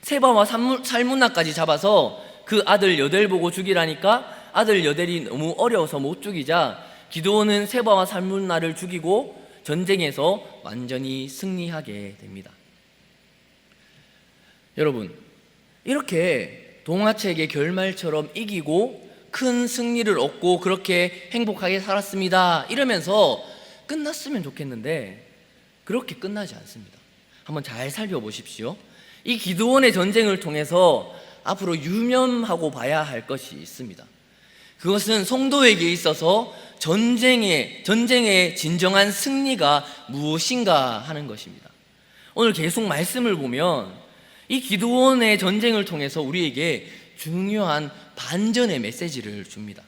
세바와 살문나까지 잡아서 그 아들 여델 보고 죽이라니까 아들 여델이 너무 어려워서 못 죽이자 기드온은 세바와 살문나를 죽이고 전쟁에서 완전히 승리하게 됩니다. 여러분, 이렇게 동화책의 결말처럼 이기고 큰 승리를 얻고 그렇게 행복하게 살았습니다, 이러면서 끝났으면 좋겠는데 그렇게 끝나지 않습니다. 한번 잘 살펴보십시오. 이 기드온의 전쟁을 통해서 앞으로 유념하고 봐야 할 것이 있습니다. 그것은 성도에게 있어서 전쟁의 진정한 승리가 무엇인가 하는 것입니다. 오늘 계속 말씀을 보면 이 기드온의 전쟁을 통해서 우리에게 중요한 반전의 메시지를 줍니다.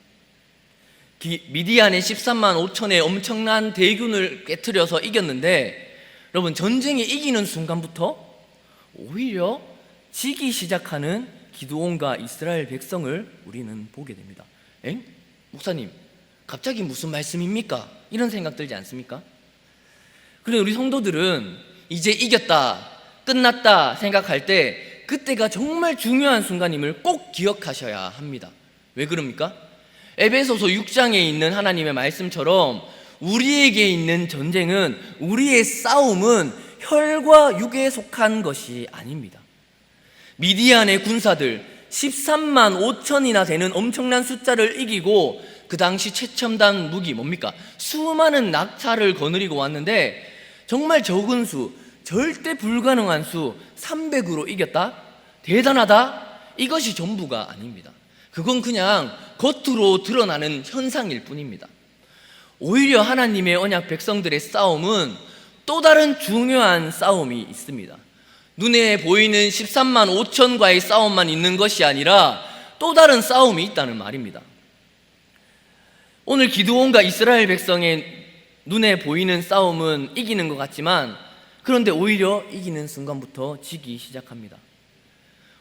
미디안의 13만 5천의 엄청난 대군을 깨트려서 이겼는데, 여러분, 전쟁에 이기는 순간부터 오히려 지기 시작하는 기드온과 이스라엘 백성을 우리는 보게 됩니다. 목사님, 갑자기 무슨 말씀입니까? 이런 생각 들지 않습니까? 그런데 우리 성도들은 이제 이겼다, 끝났다 생각할 때 그때가 정말 중요한 순간임을 꼭 기억하셔야 합니다. 왜 그럽니까? 에베소서 6장에 있는 하나님의 말씀처럼 우리에게 있는 전쟁은, 우리의 싸움은 혈과 육에 속한 것이 아닙니다. 미디안의 군사들 13만 5천이나 되는 엄청난 숫자를 이기고 그 당시 최첨단 무기 뭡니까? 수많은 낙타를 거느리고 왔는데 정말 적은 수, 절대 불가능한 수 300으로 이겼다? 대단하다? 이것이 전부가 아닙니다. 그건 그냥 겉으로 드러나는 현상일 뿐입니다. 오히려 하나님의 언약 백성들의 싸움은 또 다른 중요한 싸움이 있습니다. 눈에 보이는 13만 5천과의 싸움만 있는 것이 아니라 또 다른 싸움이 있다는 말입니다. 오늘 기드온과 이스라엘 백성의 눈에 보이는 싸움은 이기는 것 같지만, 그런데 오히려 이기는 순간부터 지기 시작합니다.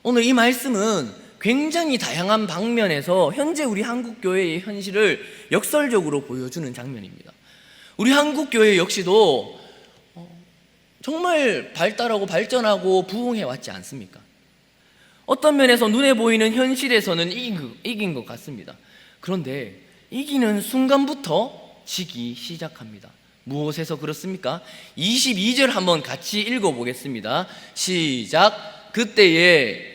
오늘 이 말씀은 굉장히 다양한 방면에서 현재 우리 한국교회의 현실을 역설적으로 보여주는 장면입니다. 우리 한국교회 역시도 정말 발달하고 발전하고 부흥해 왔지 않습니까? 어떤 면에서 눈에 보이는 현실에서는 이긴 것 같습니다. 그런데 이기는 순간부터 지기 시작합니다. 무엇에서 그렇습니까? 22절 한번 같이 읽어보겠습니다. 시작. 그때에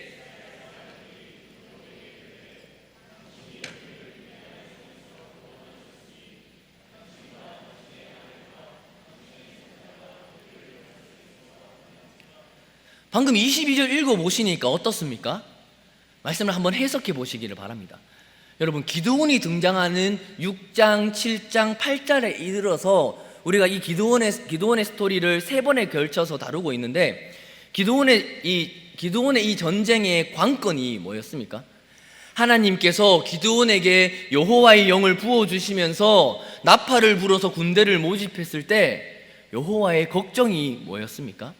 방금 22절 읽어보시니까 어떻습니까? 말씀을 한번 해석해 보시기를 바랍니다. 여러분, 기드온이 등장하는 6장, 7장, 8절에 이르러서 우리가 이 기드온의 스토리를 3번에 걸쳐서 다루고 있는데, 기드온의 이 전쟁의 관건이 뭐였습니까? 하나님께서 기드온에게 여호와의 영을 부어주시면서 나팔을 불어서 군대를 모집했을 때 여호와의 걱정이 뭐였습니까?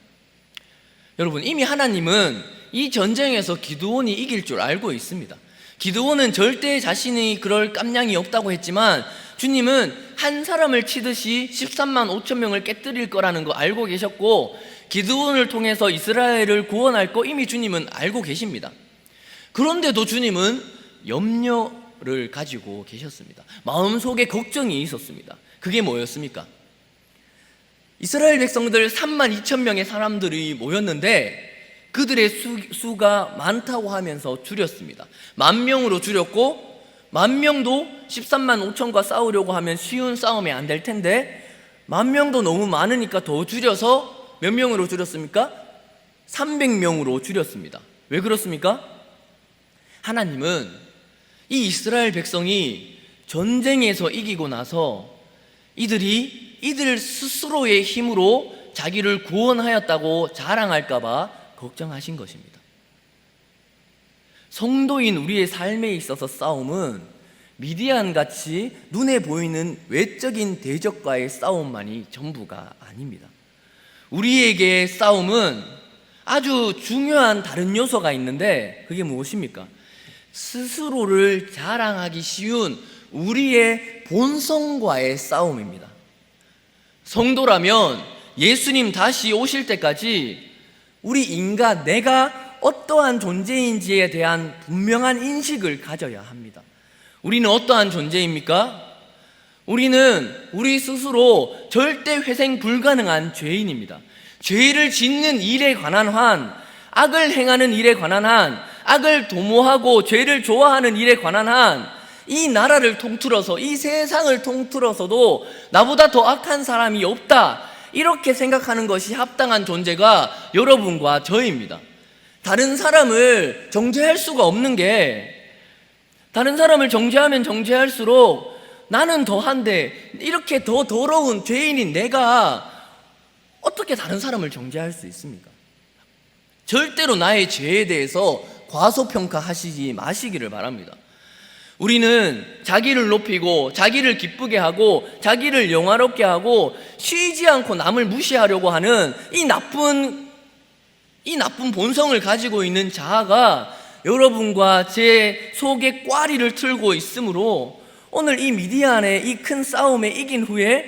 여러분, 이미 하나님은 이 전쟁에서 기드온이 이길 줄 알고 있습니다. 기드온은 절대 자신이 그럴 깜냥이 없다고 했지만 주님은 한 사람을 치듯이 13만 5천 명을 깨뜨릴 거라는 거 알고 계셨고, 기드온을 통해서 이스라엘을 구원할 거 이미 주님은 알고 계십니다. 그런데도 주님은 염려를 가지고 계셨습니다. 마음속에 걱정이 있었습니다. 그게 뭐였습니까? 이스라엘 백성들 3만 2천 명의 사람들이 모였는데 그들의 수가 많다고 하면서 줄였습니다. 10,000명으로 줄였고, 10,000명도 13만 5천과 싸우려고 하면 쉬운 싸움이 안 될 텐데 10,000명도 너무 많으니까 더 줄여서 몇 명으로 줄였습니까? 300명으로 줄였습니다. 왜 그렇습니까? 하나님은 이 이스라엘 백성이 전쟁에서 이기고 나서 이들이 이들 스스로의 힘으로 자기를 구원하였다고 자랑할까봐 걱정하신 것입니다. 성도인 우리의 삶에 있어서 싸움은 미디안같이 눈에 보이는 외적인 대적과의 싸움만이 전부가 아닙니다. 우리에게 싸움은 아주 중요한 다른 요소가 있는데 그게 무엇입니까? 스스로를 자랑하기 쉬운 우리의 본성과의 싸움입니다. 성도라면 예수님 다시 오실 때까지 우리 인간, 내가 어떠한 존재인지에 대한 분명한 인식을 가져야 합니다. 우리는 어떠한 존재입니까? 우리는 우리 스스로 절대 회생 불가능한 죄인입니다. 죄를 짓는 일에 관한 한, 악을 행하는 일에 관한 한, 악을 도모하고 죄를 좋아하는 일에 관한 한, 이 나라를 통틀어서, 이 세상을 통틀어서도 나보다 더 악한 사람이 없다, 이렇게 생각하는 것이 합당한 존재가 여러분과 저입니다. 다른 사람을 정죄할 수가 없는 게, 다른 사람을 정죄하면 정죄할수록 나는 더한데 이렇게 더 더러운 죄인인 내가 어떻게 다른 사람을 정죄할 수 있습니까? 절대로 나의 죄에 대해서 과소평가하시지 마시기를 바랍니다. 우리는 자기를 높이고 자기를 기쁘게 하고 자기를 영화롭게 하고 쉬지 않고 남을 무시하려고 하는 이 나쁜 본성을 가지고 있는 자아가 여러분과 제 속에 꽈리를 틀고 있으므로 오늘 이 미디안의 이 큰 싸움에 이긴 후에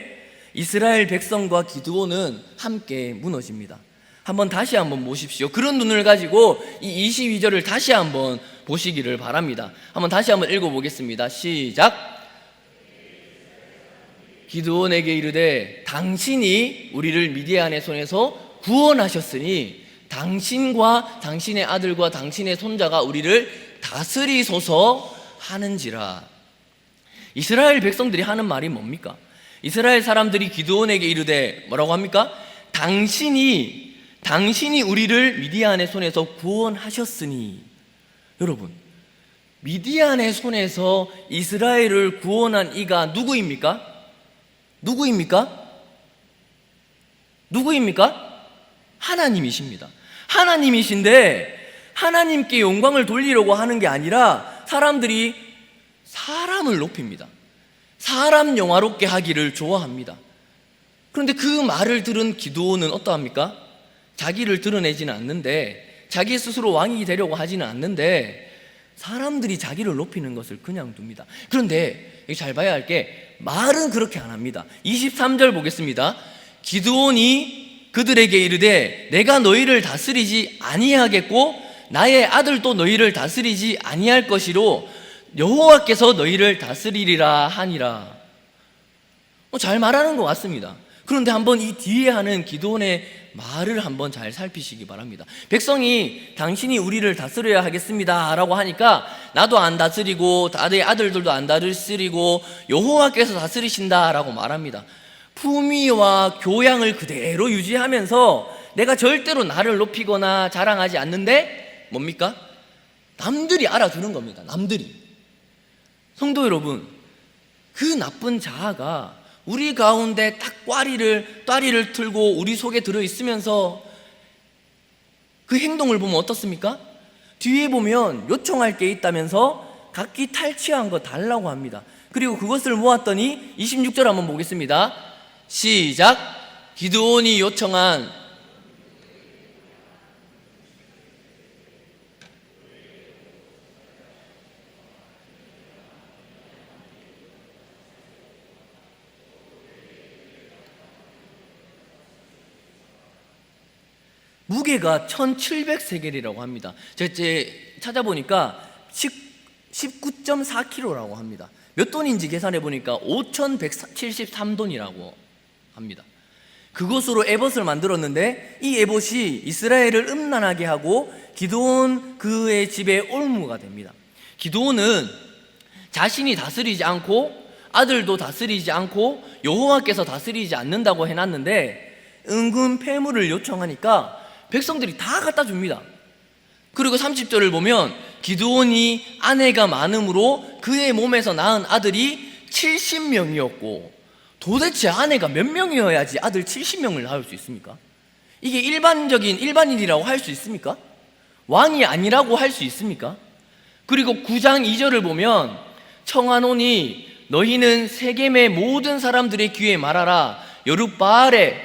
이스라엘 백성과 기드온은 함께 무너집니다. 다시 한번 보십시오. 그런 눈을 가지고 이 22절을 다시 한번 보시기를 바랍니다. 다시 한번 읽어보겠습니다. 시작. 기드온에게 이르되 당신이 우리를 미디안의 손에서 구원하셨으니 당신과 당신의 아들과 당신의 손자가 우리를 다스리소서 하는지라. 이스라엘 백성들이 하는 말이 뭡니까? 이스라엘 사람들이 기드온에게 이르되 뭐라고 합니까? 당신이 우리를 미디안의 손에서 구원하셨으니. 여러분, 미디안의 손에서 이스라엘을 구원한 이가 누구입니까? 하나님이십니다. 하나님이신데 하나님께 영광을 돌리려고 하는 게 아니라 사람들이 사람을 높입니다. 사람 영화롭게 하기를 좋아합니다. 그런데 그 말을 들은 기드온은 어떠합니까? 자기를 드러내지는 않는데, 자기 스스로 왕이 되려고 하지는 않는데 사람들이 자기를 높이는 것을 그냥 둡니다. 그런데 잘 봐야 할 게 말은 그렇게 안 합니다. 23절 보겠습니다. 기드온이 그들에게 이르되 내가 너희를 다스리지 아니하겠고 나의 아들도 너희를 다스리지 아니할 것이로 여호와께서 너희를 다스리리라 하니라. 잘 말하는 것 같습니다. 그런데 한번 이 뒤에 하는 기드온의 말을 한번 잘 살피시기 바랍니다. 백성이 당신이 우리를 다스려야 하겠습니다 라고 하니까 나도 안 다스리고 나의 아들들도 안 다스리고 여호와께서 다스리신다 라고 말합니다. 품위와 교양을 그대로 유지하면서 내가 절대로 나를 높이거나 자랑하지 않는데 뭡니까? 남들이 알아주는 겁니다. 남들이. 성도 여러분, 그 나쁜 자아가 우리 가운데 딱 따리를 틀고 우리 속에 들어있으면서 그 행동을 보면 어떻습니까? 뒤에 보면 요청할 게 있다면서 각기 탈취한 거 달라고 합니다. 그리고 그것을 모았더니 26절 한번 보겠습니다. 시작. 기드온이 요청한 무게가 1700세겔이라고 합니다. 제가 찾아보니까 19.4kg라고 합니다. 몇 돈인지 계산해 보니까 5173돈이라고 합니다. 그것으로 에봇을 만들었는데 이 에봇이 이스라엘을 음란하게 하고 기드온 그의 집에 올무가 됩니다. 기드온은 자신이 다스리지 않고 아들도 다스리지 않고 여호와께서 다스리지 않는다고 해놨는데 은근 폐물을 요청하니까 백성들이 다 갖다 줍니다. 그리고 30절을 보면 기드온이 아내가 많음으로 그의 몸에서 낳은 아들이 70명이었고, 도대체 아내가 몇 명이어야지 아들 70명을 낳을 수 있습니까? 이게 일반인이라고 할 수 있습니까? 왕이 아니라고 할 수 있습니까? 그리고 9장 2절을 보면 청하노니 너희는 세겜의 모든 사람들의 귀에 말하라. 여룻바알의,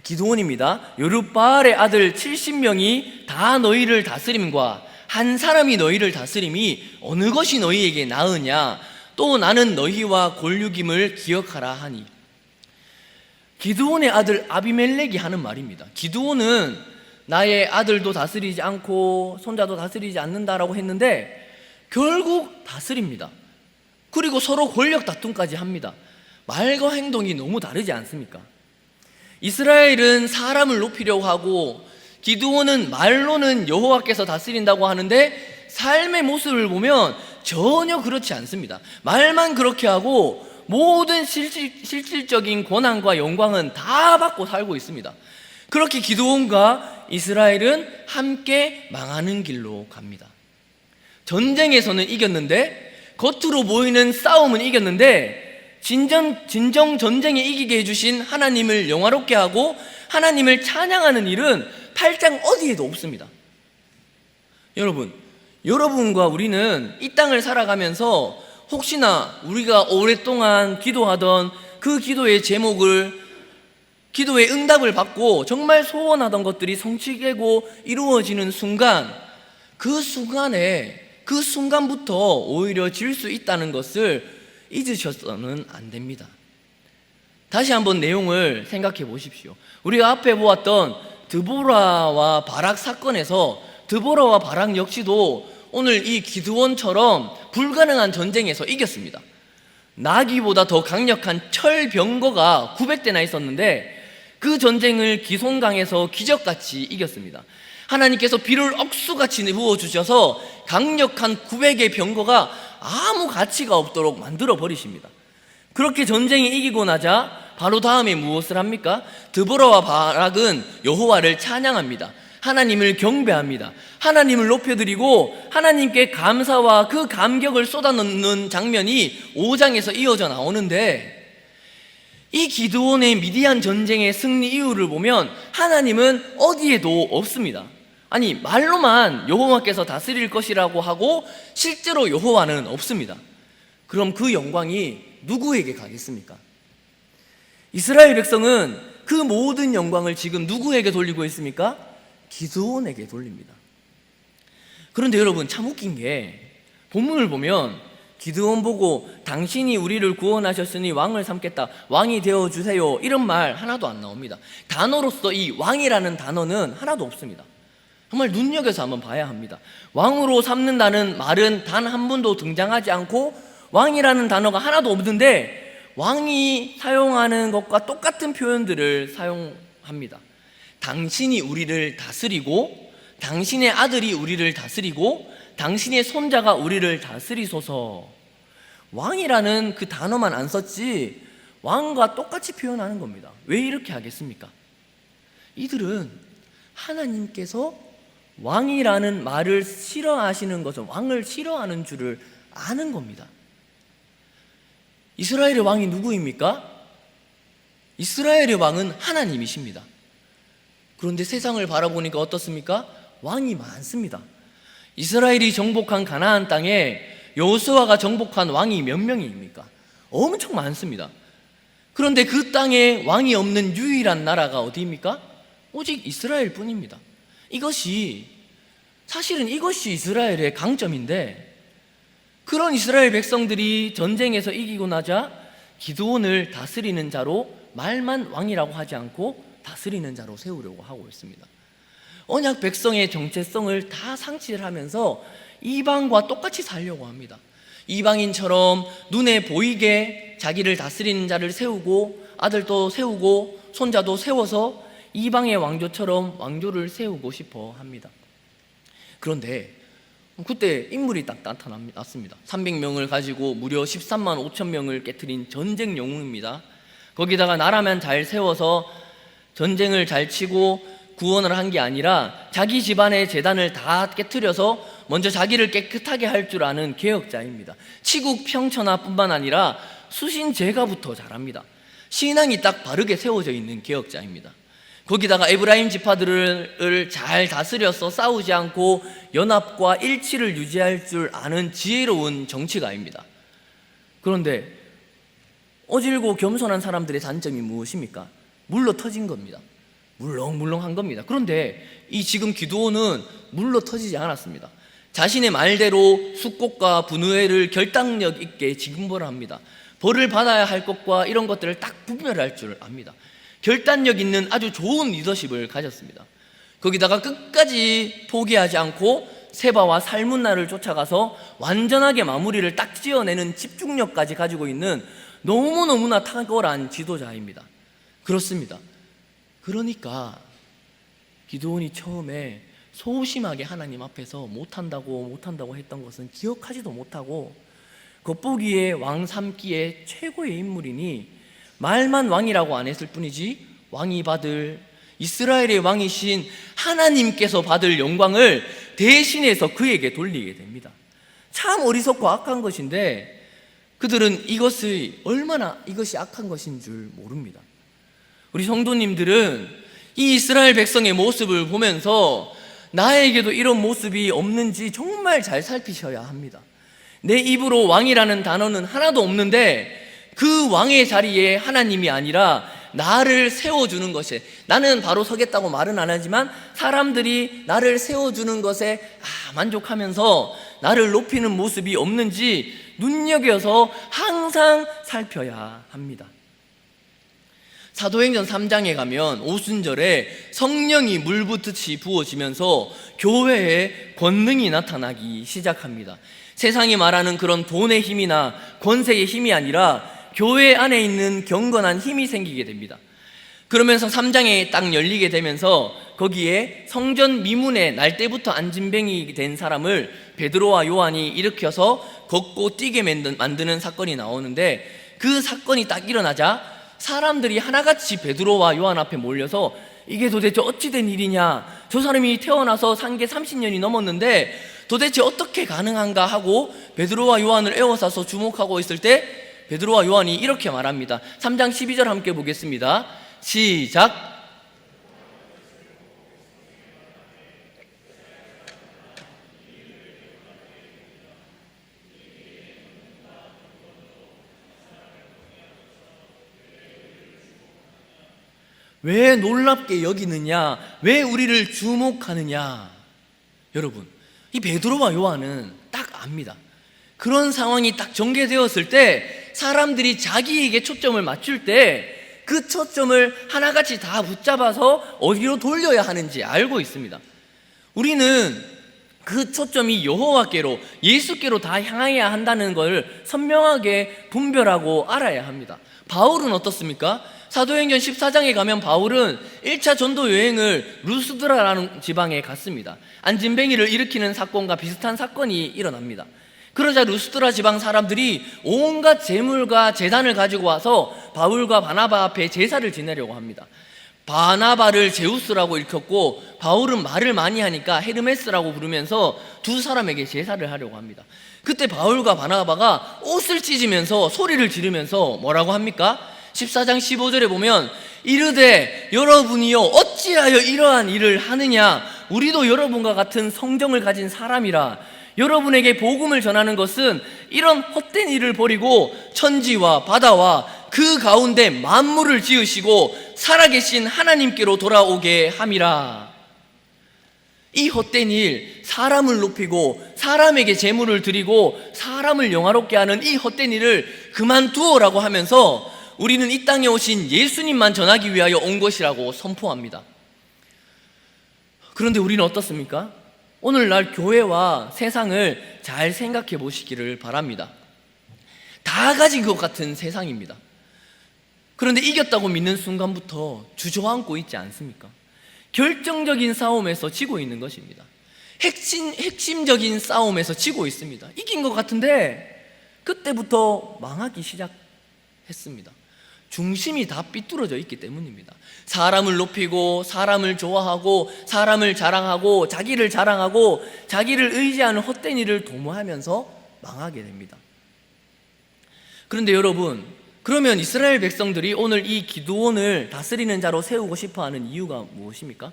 기드온입니다, 여룻바알의 아들 70명이 다 너희를 다스림과 한 사람이 너희를 다스림이 어느 것이 너희에게 나으냐. 또 나는 너희와 골육임을 기억하라 하니. 기드온의 아들 아비멜렉이 하는 말입니다. 기드온은 나의 아들도 다스리지 않고 손자도 다스리지 않는다라고 했는데 결국 다스립니다. 그리고 서로 권력 다툼까지 합니다. 말과 행동이 너무 다르지 않습니까? 이스라엘은 사람을 높이려고 하고 기드온은 말로는 여호와께서 다스린다고 하는데 삶의 모습을 보면 전혀 그렇지 않습니다. 말만 그렇게 하고 모든 실질적인 권한과 영광은 다 받고 살고 있습니다. 그렇게 기드온과 이스라엘은 함께 망하는 길로 갑니다. 전쟁에서는 이겼는데, 겉으로 보이는 싸움은 이겼는데 진정 전쟁에 이기게 해주신 하나님을 영화롭게 하고 하나님을 찬양하는 일은 8장 어디에도 없습니다. 여러분과 우리는 이 땅을 살아가면서 혹시나 우리가 오랫동안 기도하던 그 기도의 제목을, 기도의 응답을 받고 정말 소원하던 것들이 성취되고 이루어지는 순간, 그 순간부터 오히려 질 수 있다는 것을 잊으셔서는 안 됩니다. 다시 한번 내용을 생각해 보십시오. 우리가 앞에 보았던 드보라와 바락 사건에서 드보라와 바락 역시도 오늘 이 기드온처럼 불가능한 전쟁에서 이겼습니다. 나귀보다 더 강력한 철병거가 900대나 있었는데 그 전쟁을 기손강에서 기적같이 이겼습니다. 하나님께서 비를 억수같이 부어주셔서 강력한 900의 병거가 아무 가치가 없도록 만들어 버리십니다. 그렇게 전쟁이 이기고 나자 바로 다음에 무엇을 합니까? 드보라와 바락은 여호와를 찬양합니다. 하나님을 경배합니다. 하나님을 높여드리고 하나님께 감사와 그 감격을 쏟아넣는 장면이 5장에서 이어져 나오는데, 이 기드온의 미디안 전쟁의 승리 이유를 보면 하나님은 어디에도 없습니다. 아니, 말로만 여호와께서 다스릴 것이라고 하고 실제로 여호와는 없습니다. 그럼 그 영광이 누구에게 가겠습니까? 이스라엘 백성은 그 모든 영광을 지금 누구에게 돌리고 있습니까? 기드온에게 돌립니다. 그런데 여러분, 참 웃긴 게 본문을 보면 기드온 보고 당신이 우리를 구원하셨으니 왕을 삼겠다, 왕이 되어주세요, 이런 말 하나도 안 나옵니다. 단어로서 이 왕이라는 단어는 하나도 없습니다. 정말 눈여겨서 한번 봐야 합니다. 왕으로 삼는다는 말은 단 한 번도 등장하지 않고 왕이라는 단어가 하나도 없는데 왕이 사용하는 것과 똑같은 표현들을 사용합니다. 당신이 우리를 다스리고, 당신의 아들이 우리를 다스리고, 당신의 손자가 우리를 다스리소서. 왕이라는 그 단어만 안 썼지 왕과 똑같이 표현하는 겁니다. 왜 이렇게 하겠습니까? 이들은 하나님께서 왕이라는 말을 싫어하시는 것은 왕을 싫어하는 줄을 아는 겁니다. 이스라엘의 왕이 누구입니까? 이스라엘의 왕은 하나님이십니다. 그런데 세상을 바라보니까 어떻습니까? 왕이 많습니다. 이스라엘이 정복한 가나안 땅에 여호수아가 정복한 왕이 몇 명입니까? 엄청 많습니다. 그런데 그 땅에 왕이 없는 유일한 나라가 어디입니까? 오직 이스라엘 뿐입니다. 사실은 이것이 이스라엘의 강점인데, 그런 이스라엘 백성들이 전쟁에서 이기고 나자 기드온을 다스리는 자로, 말만 왕이라고 하지 않고 다스리는 자로 세우려고 하고 있습니다. 언약 백성의 정체성을 다 상실을 하면서 이방과 똑같이 살려고 합니다. 이방인처럼 눈에 보이게 자기를 다스리는 자를 세우고, 아들도 세우고 손자도 세워서 이방의 왕조처럼 왕조를 세우고 싶어 합니다. 그런데 그때 인물이 딱 나타났습니다. 300명을 가지고 무려 13만 5천 명을 깨트린 전쟁 영웅입니다. 거기다가 나라만 잘 세워서 전쟁을 잘 치고 구원을 한 게 아니라 자기 집안의 재단을 다 깨트려서 먼저 자기를 깨끗하게 할 줄 아는 개혁자입니다. 치국 평천하뿐만 아니라 수신제가부터 잘합니다. 신앙이 딱 바르게 세워져 있는 개혁자입니다. 거기다가 에브라임 지파들을 잘 다스려서 싸우지 않고 연합과 일치를 유지할 줄 아는 지혜로운 정치가입니다. 그런데 어질고 겸손한 사람들의 단점이 무엇입니까? 물러 터진 겁니다. 물렁물렁한 겁니다. 그런데 이 지금 기드온은 물러 터지지 않았습니다. 자신의 말대로 숙곡과 분우회를 결단력 있게 징벌을 합니다. 벌을 받아야 할 것과 이런 것들을 딱 분별할 줄 압니다. 결단력 있는 아주 좋은 리더십을 가졌습니다. 거기다가 끝까지 포기하지 않고 세바와 살문나를 쫓아가서 완전하게 마무리를 딱 지어내는 집중력까지 가지고 있는 너무너무나 탁월한 지도자입니다. 그렇습니다. 그러니까 기드온이 처음에 소심하게 하나님 앞에서 못한다고 했던 것은 기억하지도 못하고 겉보기에 왕 삼기에 최고의 인물이니 말만 왕이라고 안 했을 뿐이지 왕이 받을, 이스라엘의 왕이신 하나님께서 받을 영광을 대신해서 그에게 돌리게 됩니다. 참 어리석고 악한 것인데 그들은 얼마나 이것이 악한 것인 줄 모릅니다. 우리 성도님들은 이 이스라엘 백성의 모습을 보면서 나에게도 이런 모습이 없는지 정말 잘 살피셔야 합니다. 내 입으로 왕이라는 단어는 하나도 없는데 그 왕의 자리에 하나님이 아니라 나를 세워주는 것에, 나는 바로 서겠다고 말은 안 하지만 사람들이 나를 세워주는 것에 만족하면서 나를 높이는 모습이 없는지 눈여겨서 항상 살펴야 합니다. 사도행전 3장에 가면 오순절에 성령이 물붓듯이 부어지면서 교회에 권능이 나타나기 시작합니다. 세상이 말하는 그런 돈의 힘이나 권세의 힘이 아니라 교회 안에 있는 경건한 힘이 생기게 됩니다. 그러면서 3장에 딱 열리게 되면서 거기에 성전 미문에 날 때부터 안진뱅이 된 사람을 베드로와 요한이 일으켜서 걷고 뛰게 만드는 사건이 나오는데, 그 사건이 딱 일어나자 사람들이 하나같이 베드로와 요한 앞에 몰려서 이게 도대체 어찌 된 일이냐, 저 사람이 태어나서 산 게 30년이 넘었는데 도대체 어떻게 가능한가 하고 베드로와 요한을 에워싸서 주목하고 있을 때 베드로와 요한이 이렇게 말합니다. 3장 12절 함께 보겠습니다. 시작. 왜 놀랍게 여기느냐, 왜 우리를 주목하느냐. 여러분, 이 베드로와 요한은 딱 압니다. 그런 상황이 딱 전개되었을 때 사람들이 자기에게 초점을 맞출 때 그 초점을 하나같이 다 붙잡아서 어디로 돌려야 하는지 알고 있습니다. 우리는 그 초점이 여호와께로, 예수께로 다 향해야 한다는 걸 선명하게 분별하고 알아야 합니다. 바울은 어떻습니까? 사도행전 14장에 가면 바울은 1차 전도 여행을 루스드라라는 지방에 갔습니다. 안진뱅이를 일으키는 사건과 비슷한 사건이 일어납니다. 그러자 루스드라 지방 사람들이 온갖 재물과 제단을 가지고 와서 바울과 바나바 앞에 제사를 지내려고 합니다. 바나바를 제우스라고 일컫고 바울은 말을 많이 하니까 헤르메스라고 부르면서 두 사람에게 제사를 하려고 합니다. 그때 바울과 바나바가 옷을 찢으면서 소리를 지르면서 뭐라고 합니까? 14장 15절에 보면 이르되 여러분이요 어찌하여 이러한 일을 하느냐, 우리도 여러분과 같은 성정을 가진 사람이라. 여러분에게 복음을 전하는 것은 이런 헛된 일을 버리고 천지와 바다와 그 가운데 만물을 지으시고 살아계신 하나님께로 돌아오게 함이라. 이 헛된 일, 사람을 높이고 사람에게 재물을 드리고 사람을 영화롭게 하는 이 헛된 일을 그만두어라고 하면서 우리는 이 땅에 오신 예수님만 전하기 위하여 온 것이라고 선포합니다. 그런데 우리는 어떻습니까? 오늘날 교회와 세상을 잘 생각해 보시기를 바랍니다. 다 가진 것 같은 세상입니다. 그런데 이겼다고 믿는 순간부터 주저앉고 있지 않습니까? 결정적인 싸움에서 지고 있는 것입니다. 핵심적인 싸움에서 지고 있습니다. 이긴 것 같은데 그때부터 망하기 시작했습니다. 중심이 다 삐뚤어져 있기 때문입니다. 사람을 높이고 사람을 좋아하고 사람을 자랑하고 자기를 자랑하고 자기를 의지하는 헛된 일을 도모하면서 망하게 됩니다. 그런데 여러분, 그러면 이스라엘 백성들이 오늘 이 기드온을 다스리는 자로 세우고 싶어하는 이유가 무엇입니까?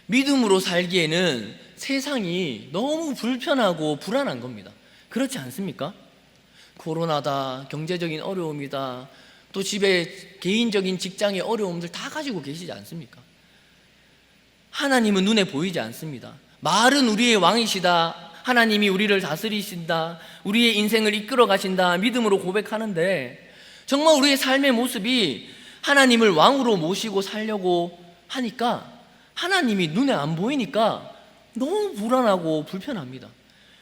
믿음으로 살기에는 세상이 너무 불편하고 불안한 겁니다. 그렇지 않습니까? 코로나다, 경제적인 어려움이다, 또 집에 개인적인 직장의 어려움들 다 가지고 계시지 않습니까? 하나님은 눈에 보이지 않습니다. 말은 우리의 왕이시다, 하나님이 우리를 다스리신다, 우리의 인생을 이끌어 가신다 믿음으로 고백하는데, 정말 우리의 삶의 모습이 하나님을 왕으로 모시고 살려고 하니까 하나님이 눈에 안 보이니까 너무 불안하고 불편합니다.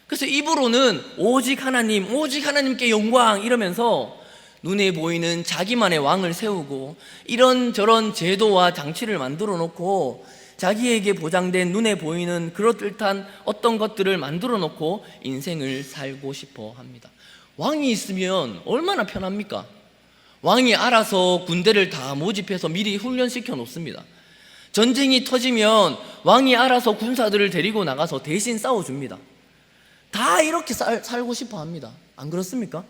그래서 입으로는 오직 하나님, 오직 하나님께 영광 이러면서 눈에 보이는 자기만의 왕을 세우고 이런저런 제도와 장치를 만들어 놓고 자기에게 보장된 눈에 보이는 그럴듯한 어떤 것들을 만들어 놓고 인생을 살고 싶어 합니다. 왕이 있으면 얼마나 편합니까? 왕이 알아서 군대를 다 모집해서 미리 훈련시켜 놓습니다. 전쟁이 터지면 왕이 알아서 군사들을 데리고 나가서 대신 싸워줍니다. 다 이렇게 살고 싶어 합니다. 안 그렇습니까?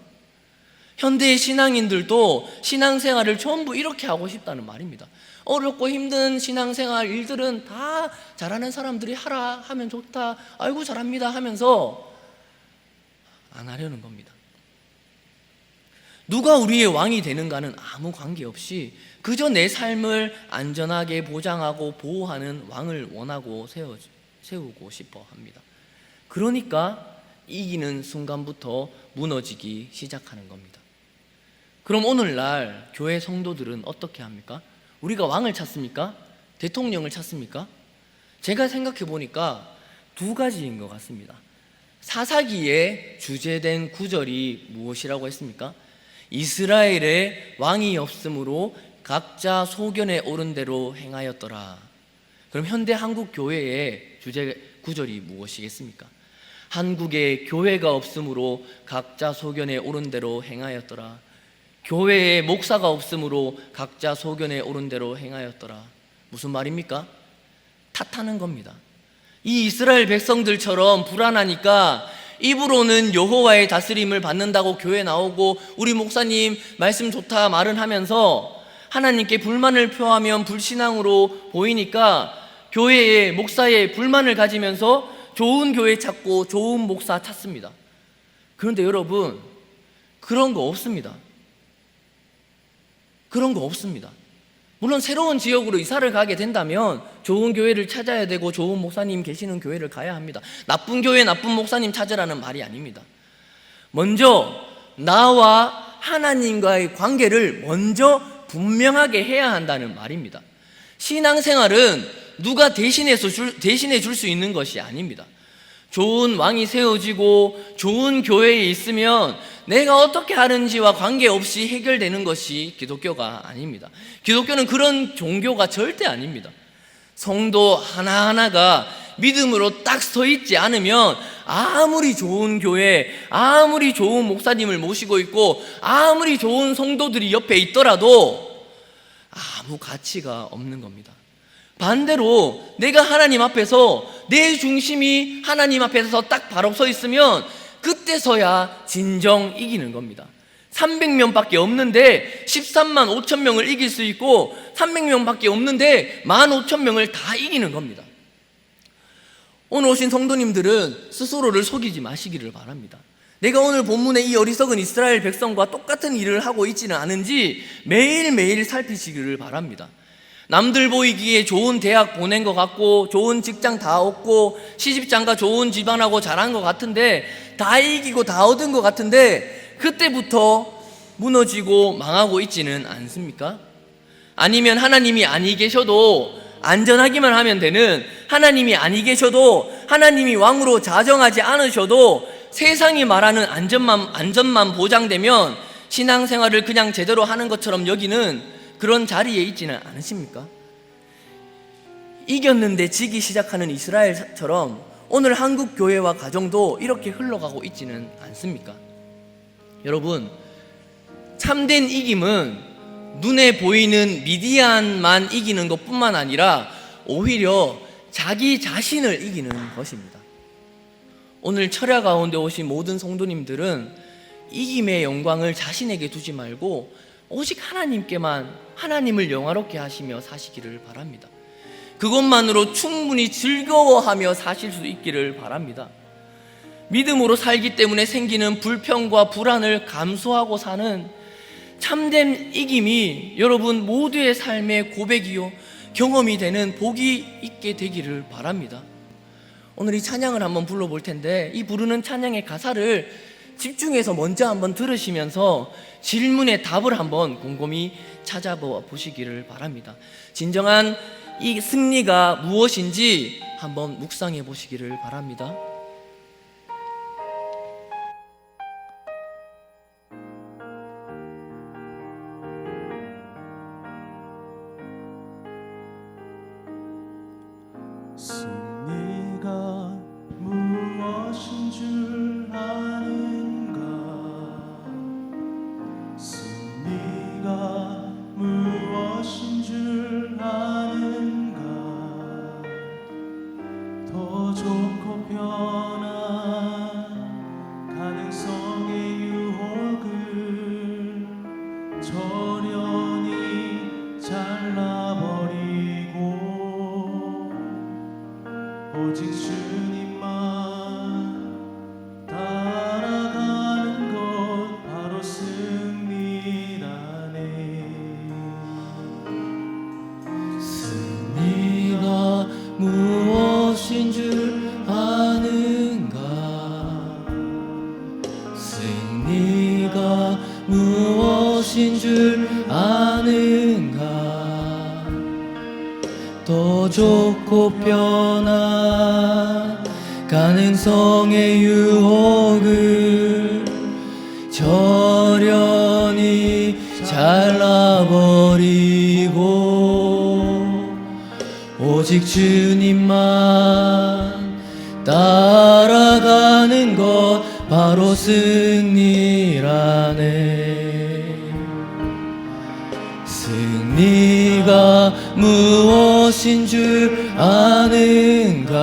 현대의 신앙인들도 신앙생활을 전부 이렇게 하고 싶다는 말입니다. 어렵고 힘든 신앙생활 일들은 다 잘하는 사람들이 하라 하면 좋다, 아이고 잘합니다 하면서 안 하려는 겁니다. 누가 우리의 왕이 되는가는 아무 관계없이 그저 내 삶을 안전하게 보장하고 보호하는 왕을 원하고 세우고 싶어 합니다. 그러니까 이기는 순간부터 무너지기 시작하는 겁니다. 그럼 오늘날 교회 성도들은 어떻게 합니까? 우리가 왕을 찾습니까? 대통령을 찾습니까? 제가 생각해 보니까 두 가지인 것 같습니다. 사사기에 주제된 구절이 무엇이라고 했습니까? 이스라엘에 왕이 없으므로 각자 소견에 오른 대로 행하였더라. 그럼 현대 한국 교회의 주제 구절이 무엇이겠습니까? 한국에 교회가 없으므로 각자 소견에 오른 대로 행하였더라. 교회에 목사가 없으므로 각자 소견에 오른 대로 행하였더라. 무슨 말입니까? 탓하는 겁니다. 이 이스라엘 백성들처럼 불안하니까 입으로는 여호와의 다스림을 받는다고 교회 나오고 우리 목사님 말씀 좋다 말은 하면서 하나님께 불만을 표하면 불신앙으로 보이니까 교회에 목사에 불만을 가지면서 좋은 교회 찾고 좋은 목사 찾습니다. 그런데 여러분, 그런 거 없습니다. 그런 거 없습니다. 물론 새로운 지역으로 이사를 가게 된다면 좋은 교회를 찾아야 되고 좋은 목사님 계시는 교회를 가야 합니다. 나쁜 교회 나쁜 목사님 찾으라는 말이 아닙니다. 먼저 나와 하나님과의 관계를 먼저 분명하게 해야 한다는 말입니다. 신앙생활은 누가 대신해 줄 수 있는 것이 아닙니다. 좋은 왕이 세워지고 좋은 교회에 있으면 내가 어떻게 하는지와 관계없이 해결되는 것이 기독교가 아닙니다. 기독교는 그런 종교가 절대 아닙니다. 성도 하나하나가 믿음으로 딱 서 있지 않으면 아무리 좋은 교회, 아무리 좋은 목사님을 모시고 있고 아무리 좋은 성도들이 옆에 있더라도 아무 가치가 없는 겁니다. 반대로 내가 하나님 앞에서 내 중심이 하나님 앞에서 딱 바로 서 있으면 그때서야 진정 이기는 겁니다. 300명밖에 없는데 13만 5천 명을 이길 수 있고 300명밖에 없는데 15,000명을 다 이기는 겁니다. 오늘 오신 성도님들은 스스로를 속이지 마시기를 바랍니다. 내가 오늘 본문에 이 어리석은 이스라엘 백성과 똑같은 일을 하고 있지는 않은지 매일매일 살피시기를 바랍니다. 남들 보이기에 좋은 대학 보낸 것 같고 좋은 직장 다 얻고 시집장가 좋은 집안하고 잘한 것 같은데 다 이기고 다 얻은 것 같은데 그때부터 무너지고 망하고 있지는 않습니까? 아니면 하나님이 아니 계셔도 안전하기만 하면 되는, 하나님이 아니 계셔도 하나님이 왕으로 자정하지 않으셔도 세상이 말하는 안전만 보장되면 신앙생활을 그냥 제대로 하는 것처럼 여기는 그런 자리에 있지는 않으십니까? 이겼는데 지기 시작하는 이스라엘처럼 오늘 한국 교회와 가정도 이렇게 흘러가고 있지는 않습니까? 여러분, 참된 이김은 눈에 보이는 미디안만 이기는 것뿐만 아니라 오히려 자기 자신을 이기는 것입니다. 오늘 철야 가운데 오신 모든 성도님들은 이김의 영광을 자신에게 두지 말고 오직 하나님께만, 하나님을 영화롭게 하시며 사시기를 바랍니다. 그것만으로 충분히 즐거워하며 사실 수 있기를 바랍니다. 믿음으로 살기 때문에 생기는 불평과 불안을 감수하고 사는 참된 이김이 여러분 모두의 삶의 고백이요 경험이 되는 복이 있게 되기를 바랍니다. 오늘 이 찬양을 한번 불러볼 텐데, 이 부르는 찬양의 가사를 집중해서 먼저 한번 들으시면서 질문의 답을 한번 곰곰이 찾아보시기를 바랍니다. 진정한 이 승리가 무엇인지 한번 묵상해 보시기를 바랍니다. 승리가 무엇인 줄 아는가? 승리가 무엇인 줄 아는가? 더 좋고 편한 가능성의 유혹을 저련히 잘라버리고 오직 주님만 따라가는 것 바로 승리라네. 승리가 무엇인 줄 아는가? 승리가 무엇인 줄 아는가? 더 좋고 편한 가능성의 유혹을 저련히 잘라버리고 오직 주님만 따라가는 것 바로 승리라네. 승리가 무엇인 줄 아는가?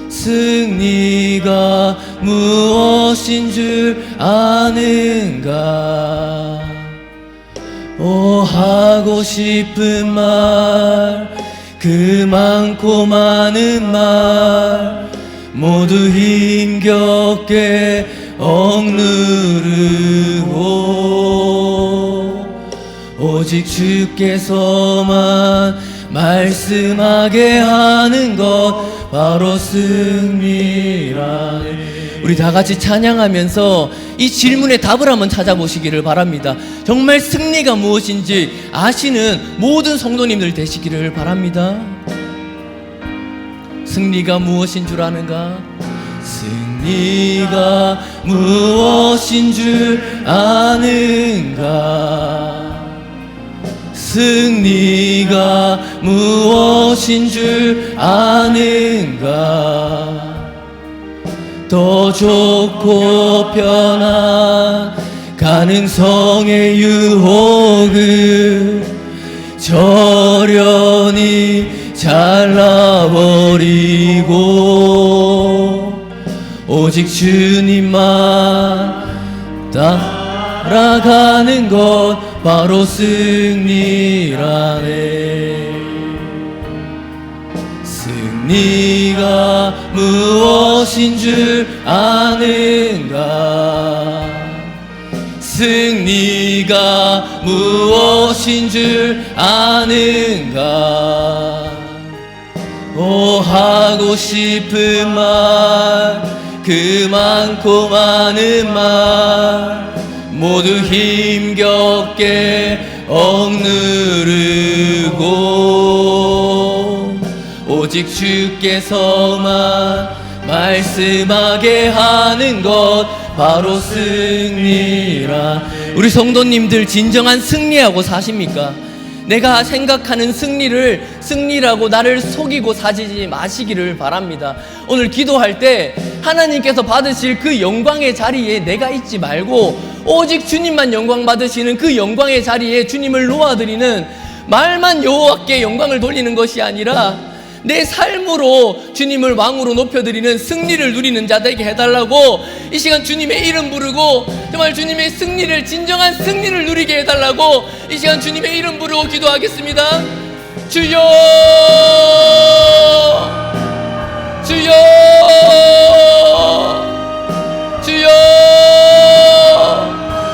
승리가 무엇인 줄 아는가? 오 하고 싶은 말, 그 많고 많은 말 모두 힘겹게 억누르고 오직 주께서만 말씀하게 하는 것 바로 승리라네. 우리 다 같이 찬양하면서 이 질문의 답을 한번 찾아보시기를 바랍니다. 정말 승리가 무엇인지 아시는 모든 성도님들 되시기를 바랍니다. 승리가 무엇인 줄 아는가? 승리가 무엇인 줄 아는가? 승리가 무엇인 줄 아는가? 더 좋고 편한 가능성의 유혹을 저련히 잘라버리고 오직 주님만 따라가는 것 바로 승리라네. 승리가 무엇인 줄 아는가? 승리가 무엇인 줄 아는가? 오 하고 싶은 말, 그 많고 많은 말 모두 힘겹게 억누르고 오직 주께서만 말씀하게 하는 것 바로 승리라. 우리 성도님들 진정한 승리하고 사십니까? 내가 생각하는 승리라고 나를 속이고 사지지 마시기를 바랍니다. 오늘 기도할 때 하나님께서 받으실 그 영광의 자리에 내가 있지 말고 오직 주님만 영광 받으시는 그 영광의 자리에 주님을 놓아드리는, 말만 여호와께 영광을 돌리는 것이 아니라 내 삶으로 주님을 왕으로 높여드리는 승리를 누리는 자 되게 해달라고, 이 시간 주님의 이름 부르고 정말 주님의 승리를, 진정한 승리를 누리게 해달라고 이 시간 주님의 이름 부르고 기도하겠습니다. 주여, 주여, 주여.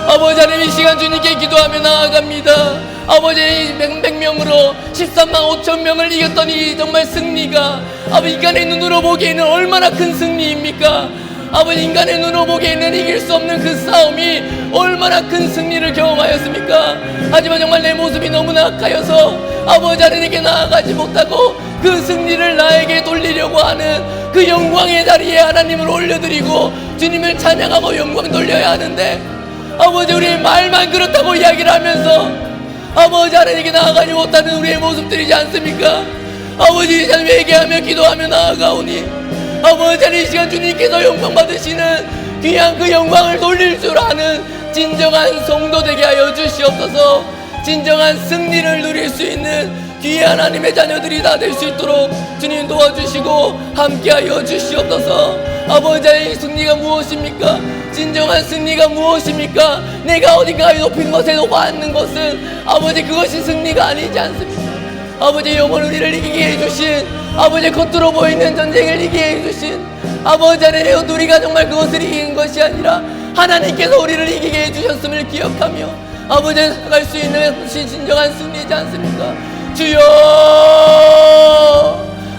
아버지 하나님, 이 시간 주님께 기도하며 나아갑니다. 아버지, 100명으로 13만 5천 명을 이겼던 이 정말 승리가 아버지 인간의 눈으로 보기에는 얼마나 큰 승리입니까? 아버지, 인간의 눈으로 보기에는 이길 수 없는 그 싸움이 얼마나 큰 승리를 경험하였습니까? 하지만 정말 내 모습이 너무나 악하여서 아버지 하나님께 나아가지 못하고 그 승리를 나에게 돌리려고 하는 그 영광의 자리에 하나님을 올려드리고 주님을 찬양하고 영광 돌려야 하는데, 아버지, 우리의 말만 그렇다고 이야기를 하면서 아버지 하나님께 나아가지 못하는 우리의 모습들이지 않습니까? 아버지, 이 시간 회개하며 기도하며 나아가오니 아버지 하나님, 이 시간 주님께서 영광 받으시는 귀한 그 영광을 돌릴 줄 아는 진정한 성도 되게 하여 주시옵소서. 진정한 승리를 누릴 수 있는 귀한 하나님의 자녀들이 다 될 수 있도록 주님 도와주시고 함께하여 주시옵소서. 아버지 하나님, 승리가 무엇입니까? 진정한 승리가 무엇입니까? 내가 어딘가에 높인 것에 놓아앉는 것은 아버지, 그것이 승리가 아니지 않습니까? 아버지, 영원 우리를 이기게 해주신, 아버지 겉으로 보이는 전쟁을 이기게 해주신 아버지 하나님, 우리가 정말 그것을 이긴 것이 아니라 하나님께서 우리를 이기게 해주셨음을 기억하며 아버지 갈 수 있는 것이 진정한 승리지 않습니까? 주여,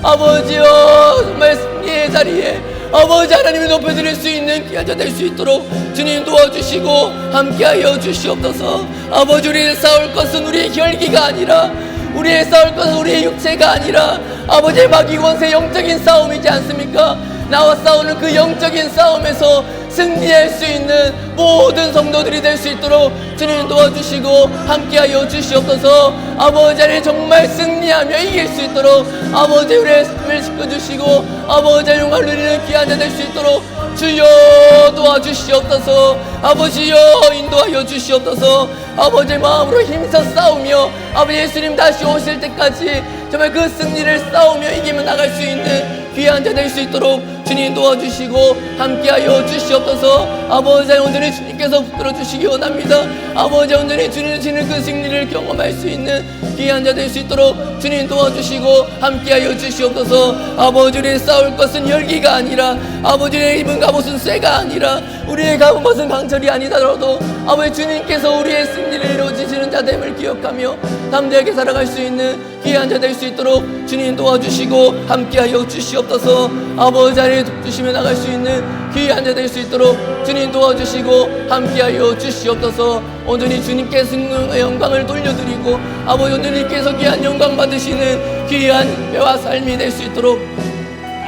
아버지여, 정말 승리의 자리에 아버지 하나님을 높여드릴 수 있는 귀한 자 될 수 있도록 주님 도와주시고 함께하여 주시옵소서. 아버지, 우리의 싸울 것은 우리의 혈기가 아니라, 우리의 싸울 것은 우리의 육체가 아니라 아버지의 마귀 권세 영적인 싸움이지 않습니까? 나와 싸우는 그 영적인 싸움에서 승리할 수 있는 모든 성도들이 될 수 있도록 주님 도와주시고 함께하여 주시옵소서. 아버지 하나님, 정말 승리하며 이길 수 있도록 아버지 우리의 삶을 지켜주시고 아버지 영광을 누리는 귀한 자 될 수 있도록 주여 도와주시옵소서. 아버지여 인도하여 주시옵소서. 아버지의 마음으로 힘써 싸우며 아버지 예수님 다시 오실 때까지 정말 그 승리를 싸우며 이기며 나갈 수 있는 귀한 자 될 수 있도록 주님 도와주시고 함께하여 주시옵소서. 아버지 온전히 주님께서 붙들어 주시기 원합니다. 아버지 온전히 주님 주시는 그 승리를 경험할 수 있는 귀한 자 될 수 있도록 주님 도와주시고 함께하여 주시옵소서. 아버지, 우리의 싸울 것은 열기가 아니라 아버지의 입은 갑옷은 쇠가 아니라 우리의 갑은 것은 강철이 아니더라도 아버지 주님께서 우리의 승리를 이루어주시는 자됨을 기억하며 담대하게 살아갈 수 있는 귀한 자 될 수 있도록 주님 도와주시고 함께하여 주시옵소서. 아버지 안에 주시며 나갈 수 있는 귀한 자 될 수 있도록 주님 도와주시고 함께하여 주시옵소서. 온전히 주님께 승리의 영광을 돌려드리고 아버지 온전히께서 귀한 영광 받으시는 귀한 배와 삶이 될 수 있도록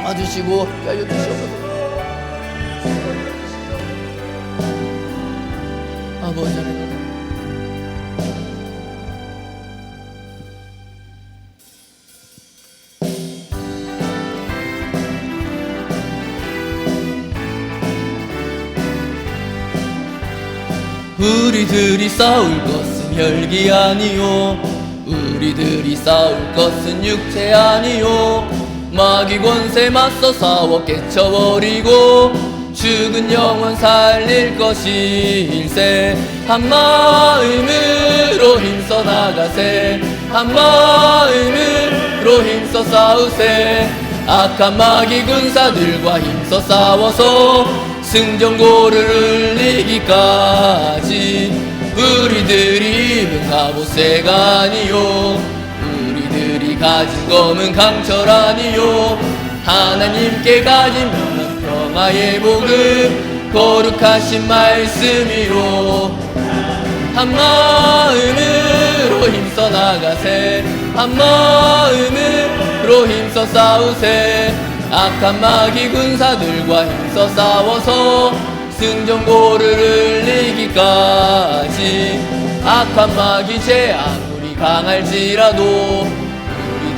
와주시고 함께하여 주시옵소서. 아버지 하나님, 우리들이 싸울 것은 혈기 아니요, 우리들이 싸울 것은 육체 아니요, 마귀 권세 맞서 싸워 깨쳐버리고 죽은 영혼 살릴 것일세. 한 마음으로 힘써 나가세, 한 마음으로 힘써 싸우세. 악한 마귀 군사들과 힘써 싸워서 승전고를 이기까지. 우리들이 입은 갑옷쇠가 아니요, 우리들이 가진 검은 강철 아니요, 하나님께 가진 평화의 복음 거룩하신 말씀이로. 한 마음으로 힘써 나가세, 한 마음으로 힘써 싸우세. 악한 마귀 군사들과 힘써 싸워서 승전고를 이기까지. 악한 마귀 제 아무리 힘이 강할지라도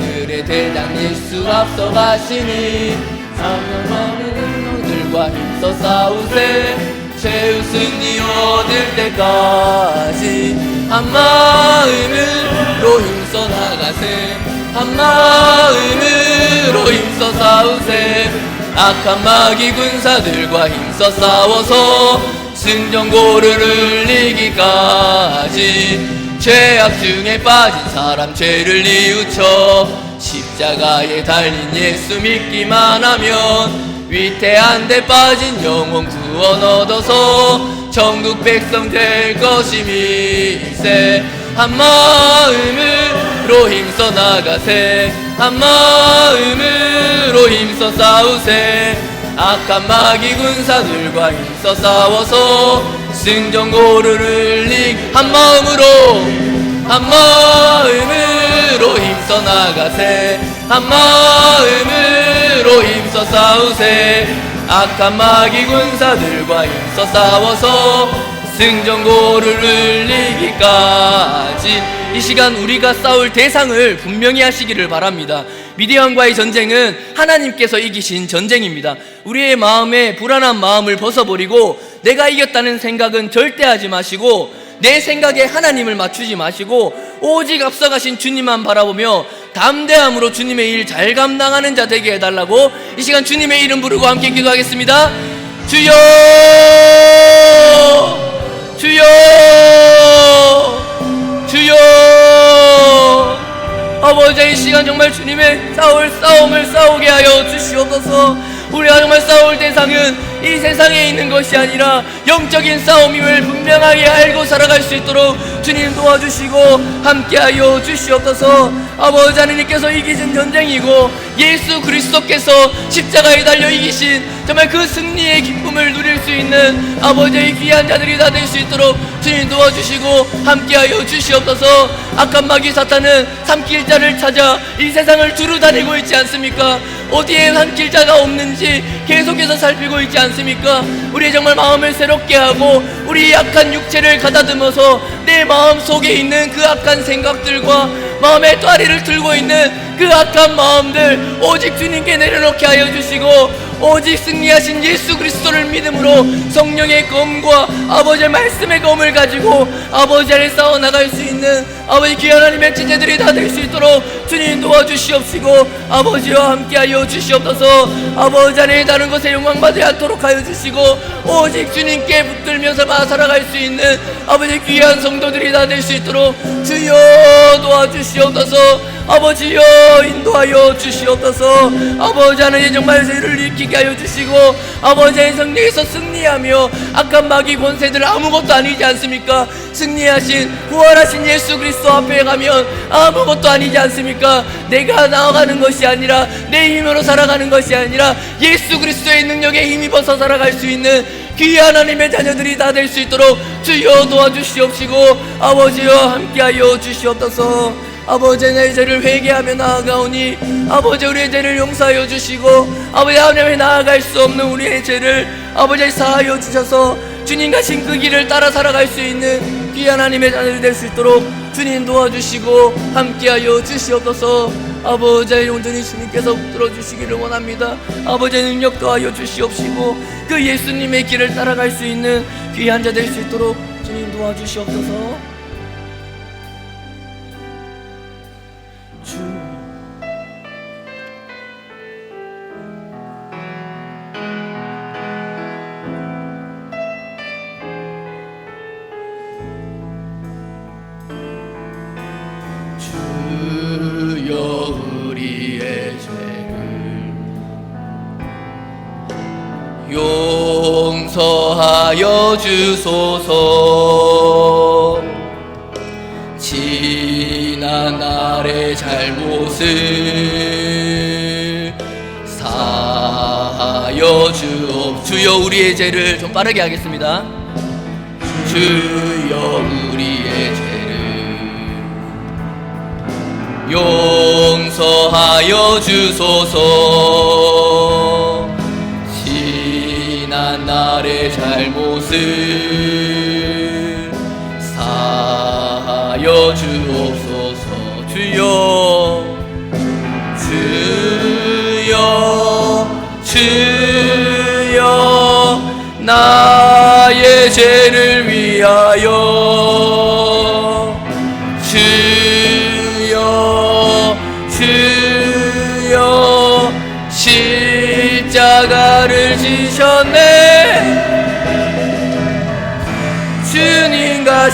우리들의 대장 예수 앞서가시니 사명하는 능력들과 힘써 싸우세. 최후 승리 얻을 때까지 한 마음으로 힘써 나가세. 한 마음으로 힘써 싸우세. 악한 마귀 군사들과 힘써 싸워서 승전고를 이기기까지. 죄악 중에 빠진 사람 죄를 뉘우쳐 십자가에 달린 예수 믿기만 하면 위태한 데 빠진 영혼 구원 얻어서 천국 백성 될 것임이세. 한 마음으로 힘써 나가세. 한 마음으로 힘써 싸우세. 악한 마귀 군사들과 힘써 싸워서 승전고를 한 마음으로 힘써 나가세. 한 마음으로 힘써 싸우세. 악한 마귀 군사들과 힘써 싸워서 승전고를 이기기까지. 이 시간 우리가 싸울 대상을 분명히 하시기를 바랍니다. 미디안과의 전쟁은 하나님께서 이기신 전쟁입니다. 우리의 마음에 불안한 마음을 벗어버리고 내가 이겼다는 생각은 절대 하지 마시고 내 생각에 하나님을 맞추지 마시고 오직 앞서가신 주님만 바라보며 담대함으로 주님의 일 잘 감당하는 자 되게 해달라고 이 시간 주님의 이름 부르고 함께 기도하겠습니다. 주여, 주여, 주여. 아버지, 이 시간 정말 주님의 싸움을 싸우게 하여 주시옵소서. 우리가 정말 싸울 대상은 이 세상에 있는 것이 아니라 영적인 싸움임을 분명하게 알고 살아갈 수 있도록 주님 도와주시고 함께하여 주시옵소서. 아버지 하나님께서 이기신 전쟁이고 예수 그리스도께서 십자가에 달려 이기신 정말 그 승리의 기쁨을 누릴 수 있는 아버지의 귀한 자들이 다 될 수 있도록 주님 도와주시고 함께하여 주시옵소서. 악한 마귀 사탄은 삼킬 자를 찾아 이 세상을 두루 다니고 있지 않습니까? 어디에 삼킬 자가 없는지 계속해서 살피고 있지 않습니까? 우리의 정말 마음을 새롭게 하고 우리 약한 육체를 가다듬어서 내 마음 속에 있는 그 악한 생각들과 마음의 또아리를 들고 있는 그 악한 마음들 오직 주님께 내려놓게 하여 주시고 오직 승리하신 예수 그리스도를 믿음으로 성령의 검과 아버지의 말씀의 검을 가지고 아버지 안에 싸워 나갈 수 있는 아버지 귀한 하나님의 제자들이 다 될 수 있도록 주님 도와주시옵시고 아버지와 함께하여 주시옵소서. 아버지 안에 다른 것에 영광받지 않도록 하여 주시고 오직 주님께 붙들면서 살아갈 수 있는 아버지 귀한 성도들이 다 될 수 있도록 주여 도와주시옵소서. 아버지여 인도하여 주시옵소서. 아버지 하나님 정말 죄를 익히게 하여 주시고 아버지의 성령에서 승리하며 악한 마귀 권세들 아무것도 아니지 않습니까? 승리하신 부활하신 예수 그리스도 앞에 가면 아무것도 아니지 않습니까? 내가 나아가는 것이 아니라 내 힘으로 살아가는 것이 아니라 예수 그리스도의 능력에 힘입어서 살아갈 수 있는 귀한 하나님의 자녀들이 다 될 수 있도록 주여 도와주시옵시고 아버지와 함께하여 주시옵소서. 아버지 내 죄를 회개하며 나아가오니 아버지 우리의 죄를 용서하여 주시고 아버지 하나님에 나아갈 수 없는 우리의 죄를 아버지 사하여 주셔서 주님 가신 그 길을 따라 살아갈 수 있는 귀한 하나님의 자녀들이 될 수 있도록 주님 도와주시고 함께하여 주시옵소서. 아버지 온전히 주님께서 붙들어 주시기를 원합니다. 아버지의 능력 도하여 주시옵시고 그 예수님의 길을 따라갈 수 있는 귀한 자 될 수 있도록 주님 도와주시옵소서. 주여 우리의 죄를 용서하여 주소서. 지난 날의 잘못을 사하여 주여 우리의 죄를 좀 빠르게 하겠습니다. 주여 우리의 죄를 용서하여 주소서. 지난 날의 잘못을 사하여 주옵소서.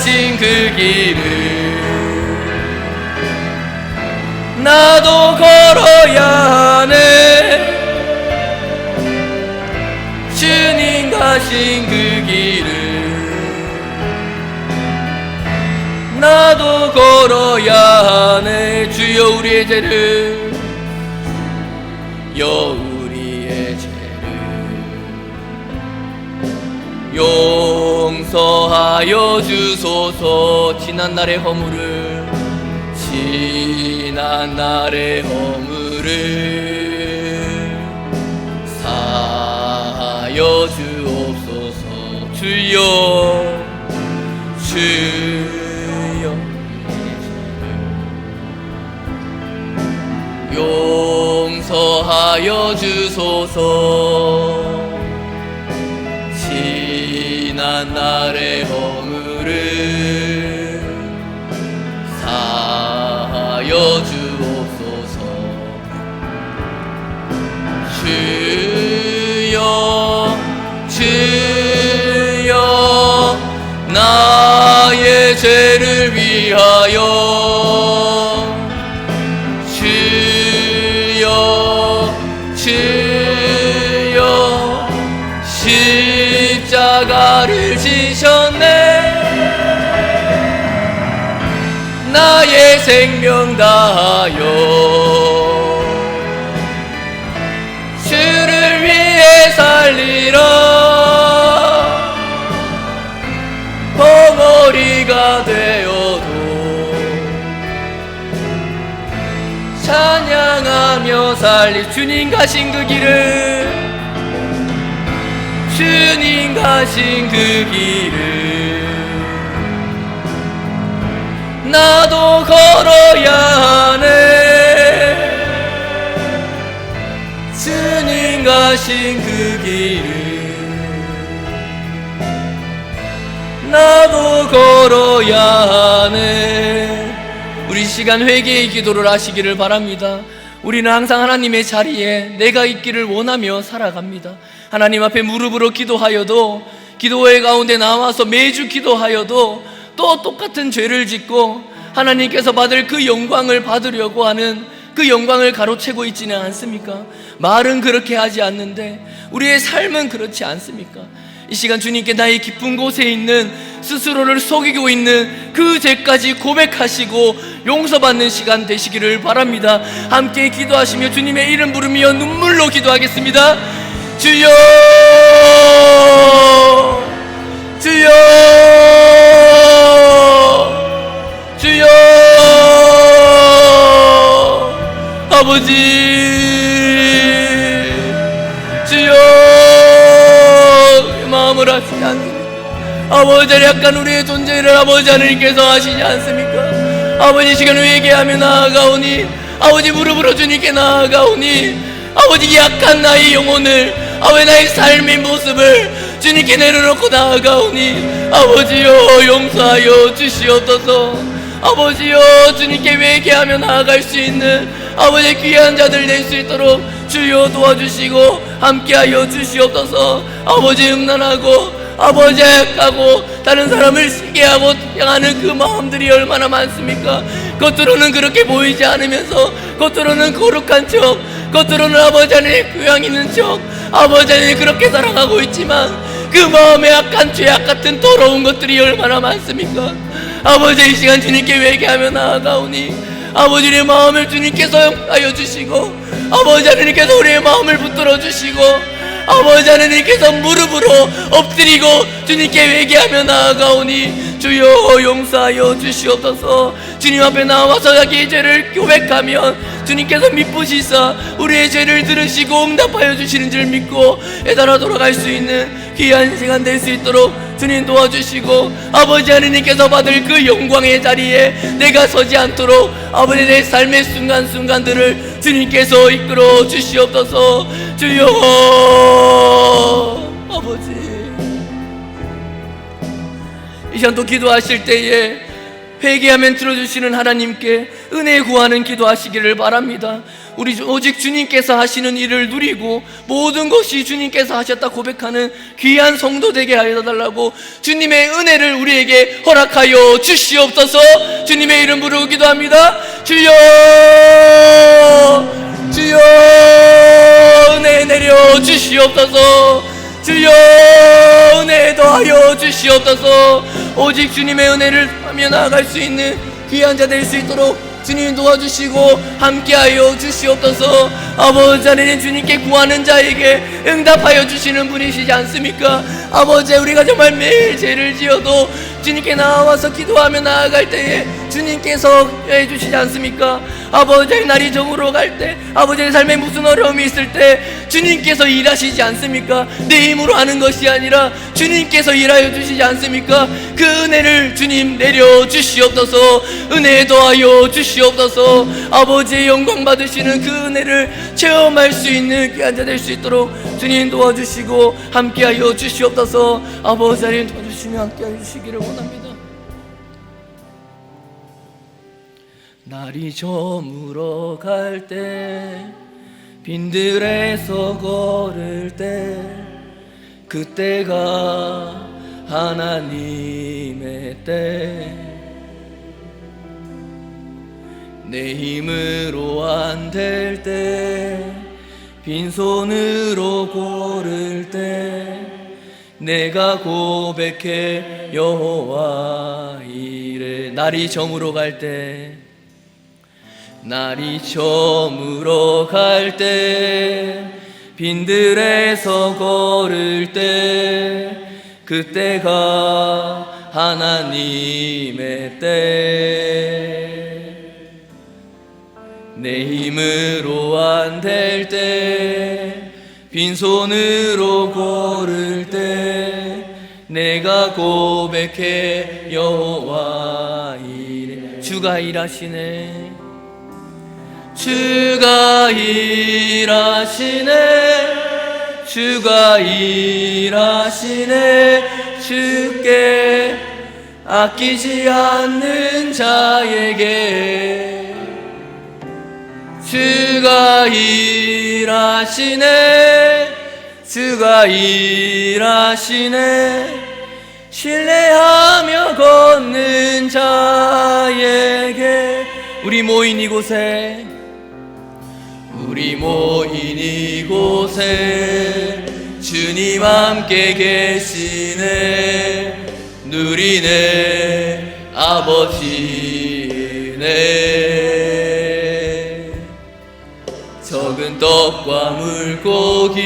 가신 그 길을 나도 걸어야 하네. 주님 가신 그 길을 나도 걸어야 하네. 주여 우리의 죄를, 우리의 죄를 용서하여 주소서. 지난 날의 허물을, 지난 날의 허물을 사하여 주옵소서. 주여, 주여 용서하여 주소서. 지난 날의 허물을 사하여 주옵소서. 주여, 주여 나의 죄를 위하여 주여, 주여 십자가를 지셨네. 나의 생명 다하여 주를 위해 살리라. 벙어리가 되어도 찬양하며 살리. 주님 가신 그 길을, 주님 가신 그 길을 나도 걸어야 하네. 주님 가신 그 길을 나도 걸어야 하네. 우리 시간 회개의 기도를 하시기를 바랍니다. 우리는 항상 하나님의 자리에 내가 있기를 원하며 살아갑니다. 하나님 앞에 무릎으로 기도하여도, 기도회 가운데 나와서 매주 기도하여도 또 똑같은 죄를 짓고 하나님께서 받을 그 영광을 받으려고 하는 그 영광을 가로채고 있지는 않습니까? 말은 그렇게 하지 않는데 우리의 삶은 그렇지 않습니까? 이 시간 주님께 나의 깊은 곳에 있는 스스로를 속이고 있는 그 죄까지 고백하시고 용서받는 시간 되시기를 바랍니다. 함께 기도하시며 주님의 이름 부르며 눈물로 기도하겠습니다. 주여, 주여, 주여, 아버지, 주여, 마음을 하시지 않습니까? 아버지, 약간 우리의 존재를 아버지 하나님께서 하시지 않습니까? 아버지, 시간 회개하며 나아가오니, 아버지 무릎으로 주님께 나아가오니, 아버지 약한 나의 영혼을, 아버지 나의 삶의 모습을 주님께 내려놓고 나아가오니 아버지여 용서하여 주시옵소서. 아버지여 주님께 회개하며 나아갈 수 있는 아버지 귀한 자들 될 수 있도록 주여 도와주시고 함께하여 주시옵소서. 아버지 음란하고 아버지 약하고 다른 사람을 시기하고 향하는 그 마음들이 얼마나 많습니까? 겉으로는 그렇게 보이지 않으면서 겉으로는 거룩한 척, 겉으로는 아버지 안에 교양 있는 척, 아버지 안에 그렇게 살아가고 있지만 그 마음에 약한 죄악 같은 더러운 것들이 얼마나 많습니까? 아버지, 이 시간 주님께 회개하며 나아가오니 아버지, 우리의 마음을 주님께서 용서하여 주시고 아버지 하나님께서 우리의 마음을 붙들어 주시고 아버지 하나님께서 무릎으로 엎드리고 주님께 회개하며 나아가오니 주여 용서하여 주시옵소서. 주님 앞에 나와서 자기의 죄를 고백하면 주님께서 미쁘시사 우리의 죄를 들으시고 응답하여 주시는 줄 믿고 애달아 돌아갈 수 있는 귀한 시간 될 수 있도록 주님 도와주시고 아버지 하나님께서 받을 그 영광의 자리에 내가 서지 않도록 아버지 내 삶의 순간순간들을 주님께서 이끌어 주시옵소서. 주여 아버지, 이 시간 또 기도하실 때에 회개하면 들어주시는 하나님께 은혜 구하는 기도하시기를 바랍니다. 우리 오직 주님께서 하시는 일을 누리고 모든 것이 주님께서 하셨다 고백하는 귀한 성도 되게 하여 달라고 주님의 은혜를 우리에게 허락하여 주시옵소서. 주님의 이름 부르고 기도합니다. 주여, 주여, 은혜 내려 주시옵소서. 주여, 은혜 더하여 주시옵소서. 오직 주님의 은혜를 하며 나아갈 수 있는 귀한 자 될 수 있도록 주님 도와주시고 함께하여 주시옵소서. 아버지 하나님, 주님께 구하는 자에게 응답하여 주시는 분이시지 않습니까? 아버지, 우리가 정말 매일 죄를 지어도 주님께 나와서 기도하며 나아갈 때에 주님께서 해주시지 않습니까? 아버지의 날이 저물어 갈 때, 아버지의 삶에 무슨 어려움이 있을 때 주님께서 일하시지 않습니까? 내 힘으로 하는 것이 아니라 주님께서 일하여 주시지 않습니까? 그 은혜를 주님 내려 주시옵소서. 은혜 더하여 주시옵소서. 아버지의 영광 받으시는 그 은혜를 체험할 수 있는 귀한 자 될 수 있도록 주님 도와주시고 함께하여 주시옵소서. 아버지 하나님 도와주시며 함께하여 주시기를 원합니다. 날이 저물어 갈 때, 빈들에서 걸을 때, 그때가 하나님의 때. 내 힘으로 안 될 때, 빈손으로 고를 때, 내가 고백해 여호와 이래. 날이 저물어 갈 때, 날이 저물어 갈 때, 빈들에서 걸을 때, 그때가 하나님의 때. 내 힘으로 안 될 때, 빈손으로 고를 때, 내가 고백해 여호와 이래. 주가 일하시네, 주가 일하시네, 주가 일하시네. 주께 아끼지 않는 자에게 주가 일하시네, 주가 일하시네. 신뢰하며 걷는 자에게. 우리 모인 이곳에, 우리 모인 이곳에 주님 함께 계시네. 누리네 아버지네. 적은 떡과 물고기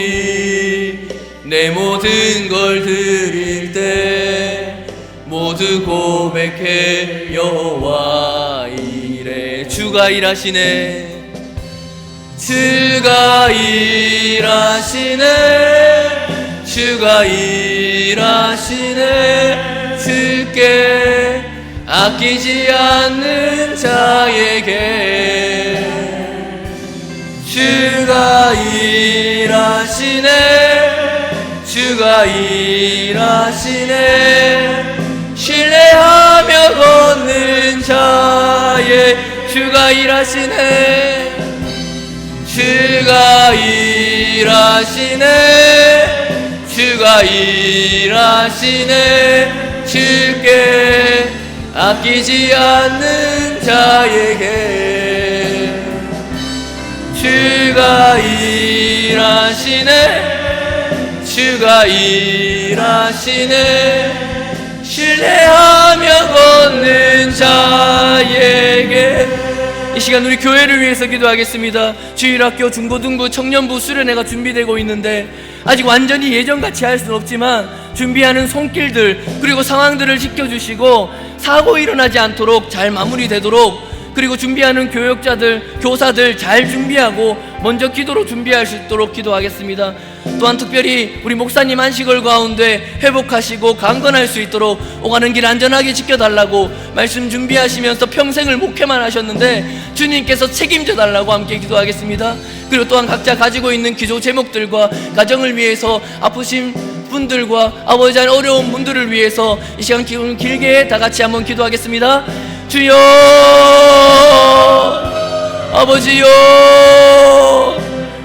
내 모든 걸 드릴 때 모두 고백해 여호와 이래. 주가 일하시네, 주가 일하시네, 주가 일하시네. 주께 아끼지 않는 자에게 주가 일하시네, 주가 일하시네. 신뢰하며 걷는 자의 주가 일하시네, 주가 일하시네, 주가 일하시네. 주께 아끼지 않는 자에게 주가 일하시네, 주가 일하시네. 신뢰하며 걷는 자에게. 이 시간 우리 교회를 위해서 기도하겠습니다. 주일학교, 중고등부, 청년부 수련회가 준비되고 있는데 아직 완전히 예전같이 할 수는 없지만 준비하는 손길들 그리고 상황들을 지켜주시고 사고 일어나지 않도록 잘 마무리되도록, 그리고 준비하는 교역자들, 교사들 잘 준비하고 먼저 기도로 준비할 수 있도록 기도하겠습니다. 또한 특별히 우리 목사님 안식월 가운데 회복하시고 강건할 수 있도록 오가는 길 안전하게 지켜달라고 말씀 준비하시면서 평생을 목회만 하셨는데 주님께서 책임져 달라고 함께 기도하겠습니다. 그리고 또한 각자 가지고 있는 기도 제목들과 가정을 위해서 아프신 분들과 아버지 안 어려운 분들을 위해서 이 시간 길게 다 같이 한번 기도하겠습니다. 주여 아버지요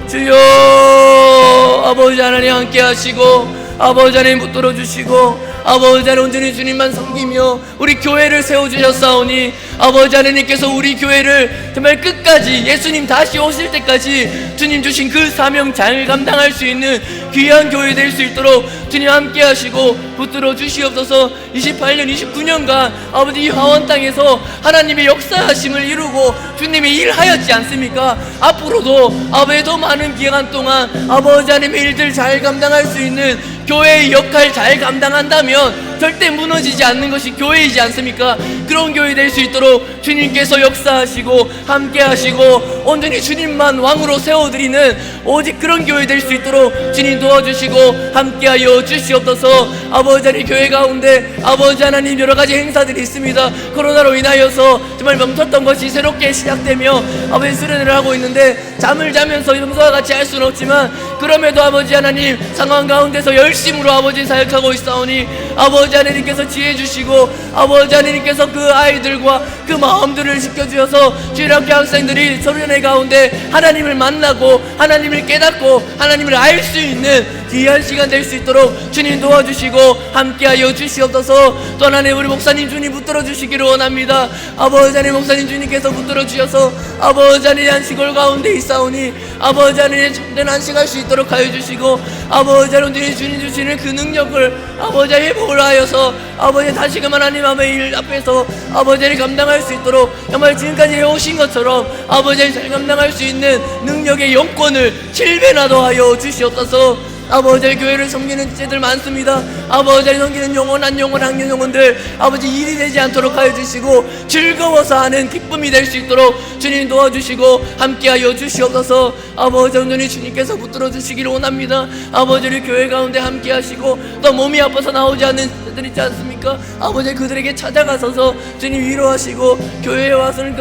주여 아버지 하나님 함께 하시고 아버지 하나님 붙들어 주시고 아버지 하나님 온전히 주님만 섬기며 우리 교회를 세워주셨사오니 아버지 하나님께서 우리 교회를 정말 끝까지 예수님 다시 오실 때까지 주님 주신 그 사명 잘 감당할 수 있는 귀한 교회 될 수 있도록 주님 함께 하시고 붙들어 주시옵소서. 28년 29년간 아버지 이 화원 땅에서 하나님의 역사하심을 이루고 주님이 일하였지 않습니까? 앞으로도 아버지 더 많은 기간 동안 아버지 하나님의 일들 잘 감당할 수 있는 교회의 역할 잘 감당한다면 절대 무너지지 않는 것이 교회이지 않습니까? 그런 교회 될 수 있도록 주님께서 역사하시고 함께 하시고 온전히 주님만 왕으로 세워드리는 오직 그런 교회 될 수 있도록 주님 도와주시고 함께하여 주시옵소서. 아버지 하나님 교회 가운데 아버지 하나님 여러 가지 행사들이 있습니다. 코로나로 인하여서 정말 멈췄던 것이 새롭게 시작되며 아버지 수련회를 하고 있는데 잠을 자면서 평소와 같이 할 수는 없지만 그럼에도 아버지 하나님 상황 가운데서 열심으로 아버지 사역하고 있사오니 아버지 하나님께서 지혜 주시고 아버지 하나님께서 그 아이들과 그 마음들을 지켜주셔서 주일학교 학생들이 수련회 가운데 하나님을 만나고 하나님을 깨닫고 하나님을 알 수 있는 귀한 시간 될 수 있도록 주님 도와주시고 함께하여 주시옵소서. 또 하나님 우리 목사님 주님 붙들어 주시기를 원합니다. 아버지 하나님 목사님 주님께서 붙들어 주셔서 아버지 하나님 안식월 가운데 있사오니 아버지 하나님 참된 안식할 수 있도록 하여 주시고 아버지 하나님 주님 주시는 그 능력을 아버지 회복을 하여서 아버지 다시금 하나님 일 앞에서 아버지 하나님 감당할 수 있도록 정말 지금까지 해오신 것처럼 아버지 하나님 잘 감당할 수 있는 능력의 영권을 7배나 더하여 주시옵소서. 아버지 교회를 섬기는 제들 많습니다. 아버지를 섬기는 영원한 영원 학년 영혼들 아버지 일이 되지 않도록 하여 주시고 즐거워서 하는 기쁨이 될 수 있도록 주님 도와주시고 함께하여 주시옵소서. 아버지 온전히 주님께서 붙들어 주시기를 원합니다. 아버지 우리 교회 가운데 함께하시고 또 몸이 아파서 나오지 않는 제들 있지 않습니까? 아버지 그들에게 찾아가서서 주님 위로하시고 교회에 와서는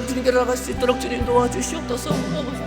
주님께 나갈 수 있도록 주님 도와주시옵소서. 아버지.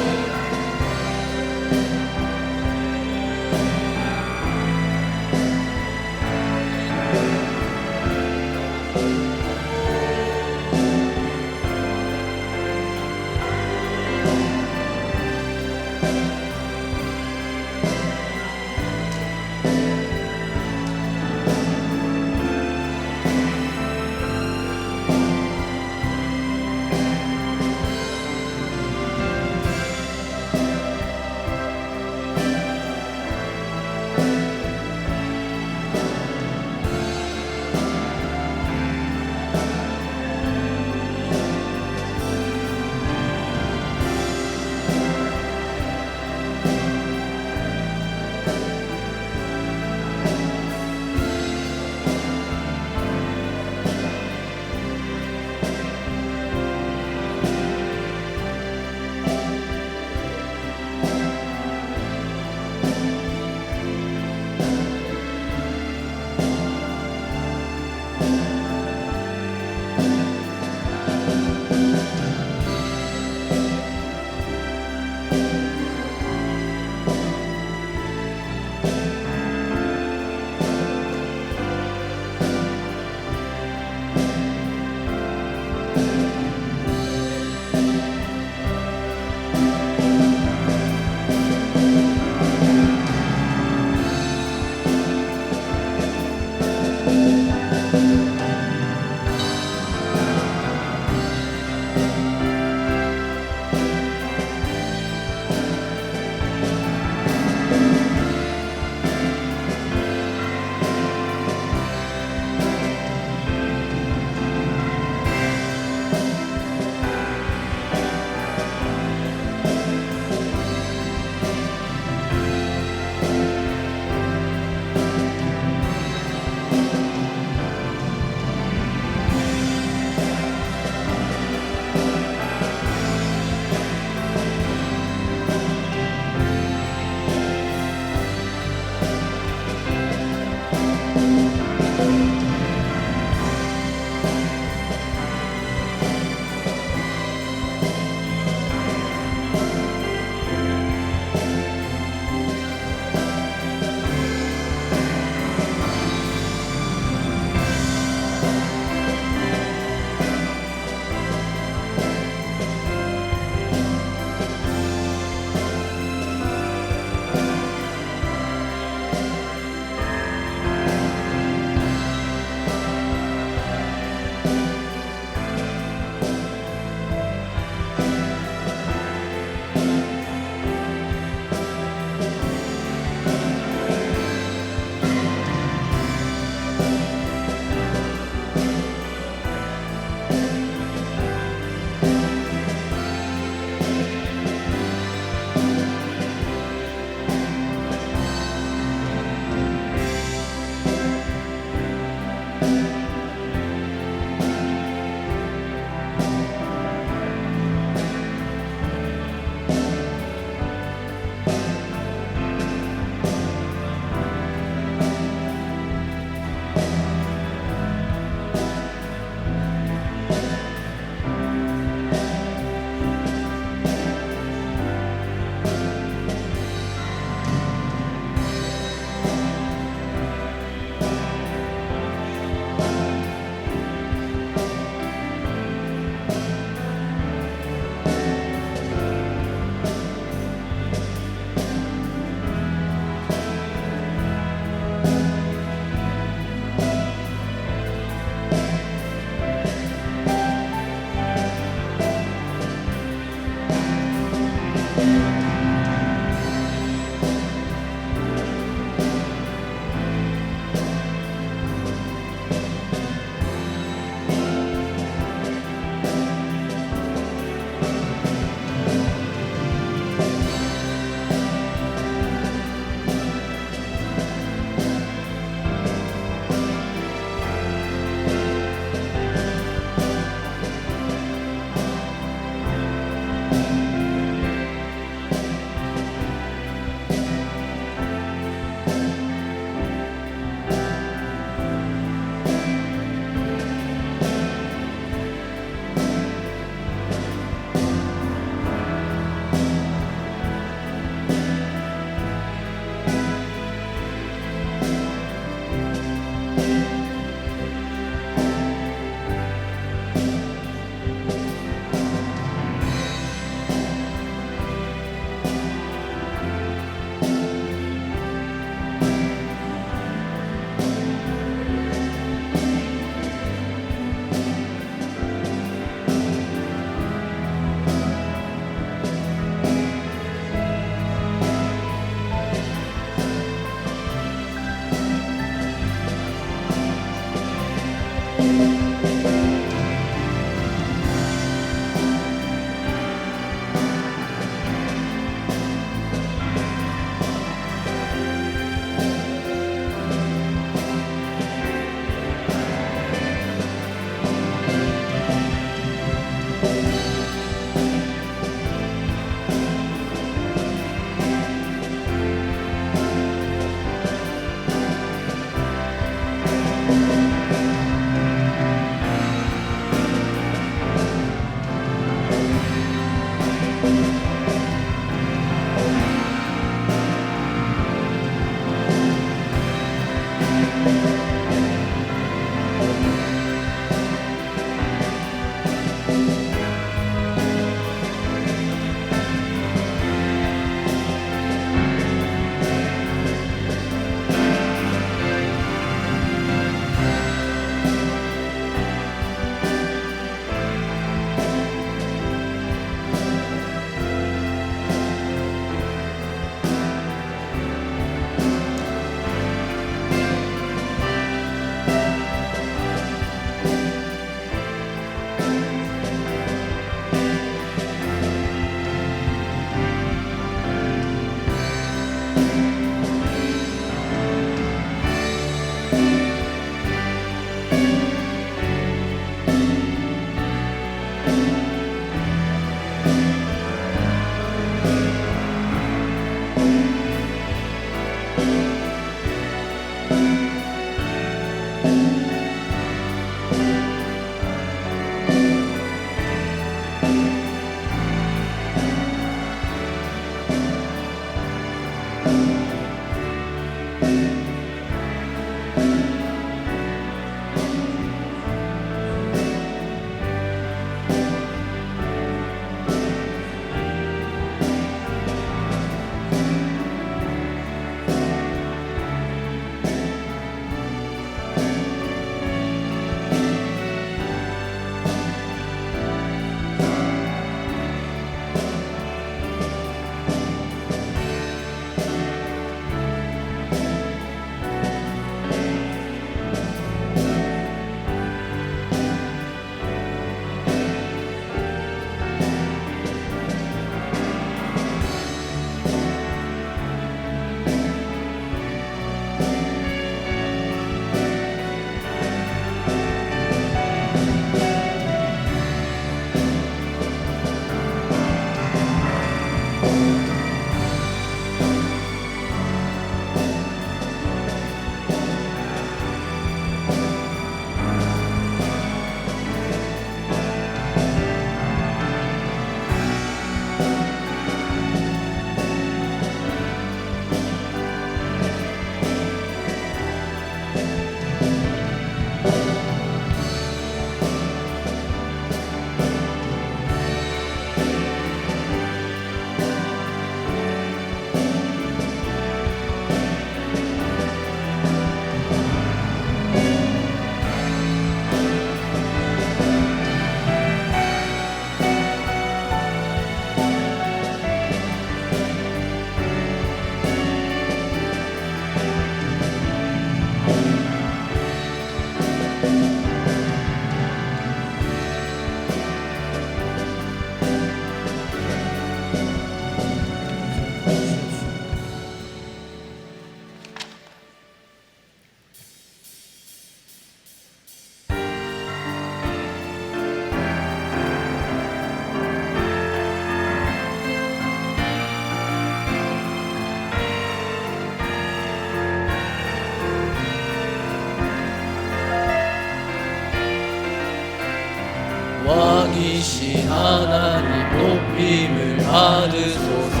왕이신 하나님 높임을 받으소서.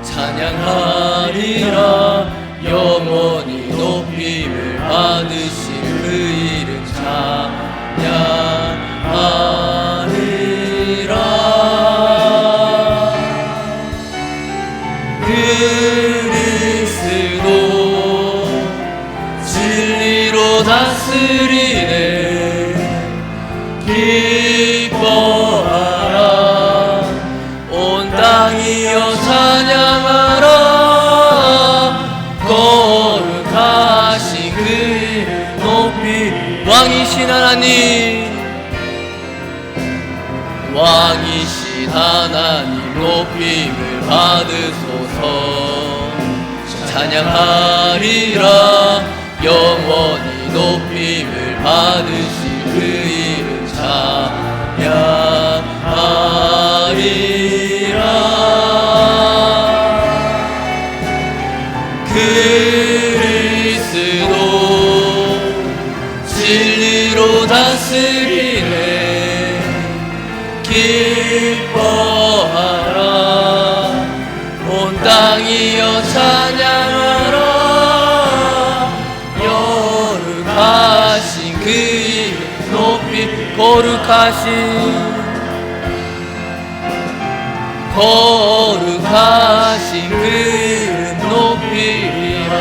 찬양하리라 영원히 높임을 받으실 그 이름 찬양하리라. 그리스도 진리로 다스리네. 기뻐하라 온 땅이여 찬양하라. 거룩하신 그 높이 왕이신 하나님, 왕이신 하나님 높임을 받으소서. 찬양하리라 영원히 높임을 받으실 그 이름 찬양하리라. 그리스도 진리로 다스리네. 기뻐하라 온 땅이여 찬양하라. 거룩하신 그 이름 높이 거룩하신 그 이름 높이라.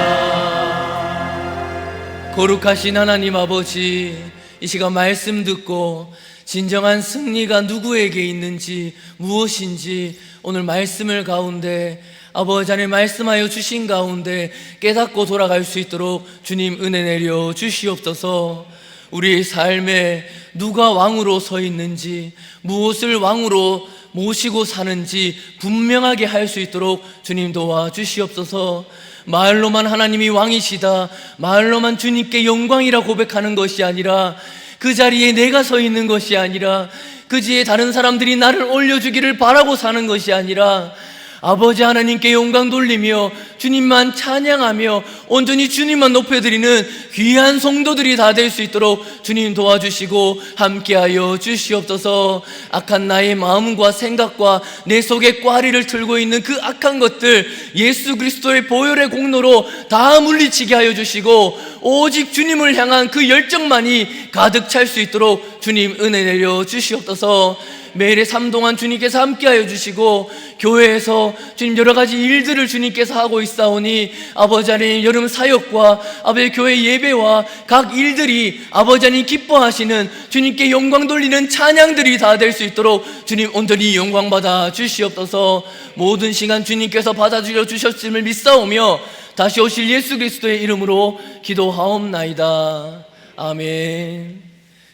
거룩하신 하나님 아버지, 이 시간 말씀 듣고 진정한 승리가 누구에게 있는지 무엇인지 오늘 말씀을 가운데 아버지 하나님 말씀하여 주신 가운데 깨닫고 돌아갈 수 있도록 주님 은혜 내려 주시옵소서. 우리의 삶에 누가 왕으로 서 있는지, 무엇을 왕으로 모시고 사는지 분명하게 할 수 있도록 주님 도와주시옵소서. 말로만 하나님이 왕이시다, 말로만 주님께 영광이라 고백하는 것이 아니라, 그 자리에 내가 서 있는 것이 아니라, 그 지에 다른 사람들이 나를 올려주기를 바라고 사는 것이 아니라, 아버지 하나님께 영광 돌리며 주님만 찬양하며 온전히 주님만 높여드리는 귀한 성도들이 다 될 수 있도록 주님 도와주시고 함께하여 주시옵소서. 악한 나의 마음과 생각과 내 속에 꽈리를 틀고 있는 그 악한 것들 예수 그리스도의 보혈의 공로로 다 물리치게 하여 주시고 오직 주님을 향한 그 열정만이 가득 찰 수 있도록 주님 은혜 내려 주시옵소서. 매일의 삶 동안 주님께서 함께하여 주시고 교회에서 주님 여러 가지 일들을 주님께서 하고 있사오니 아버지 하나님 여름 사역과 아버지 교회 예배와 각 일들이 아버지 하나님 기뻐하시는 주님께 영광 돌리는 찬양들이 다 될 수 있도록 주님 온전히 영광 받아 주시옵소서. 모든 시간 주님께서 받아주려 주셨음을 믿사오며 다시 오실 예수 그리스도의 이름으로 기도하옵나이다. 아멘.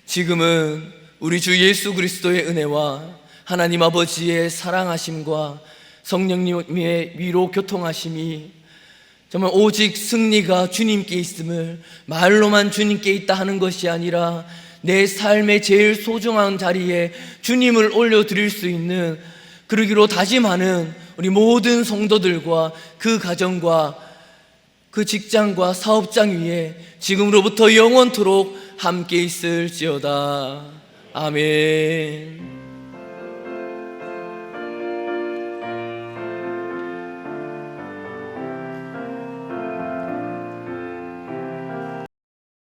지금은 우리 주 예수 그리스도의 은혜와 하나님 아버지의 사랑하심과 성령님의 위로 교통하심이 정말 오직 승리가 주님께 있음을 말로만 주님께 있다 하는 것이 아니라 내 삶의 제일 소중한 자리에 주님을 올려드릴 수 있는 그러기로 다짐하는 우리 모든 성도들과 그 가정과 그 직장과 사업장 위에 지금으로부터 영원토록 함께 있을지어다. 아멘.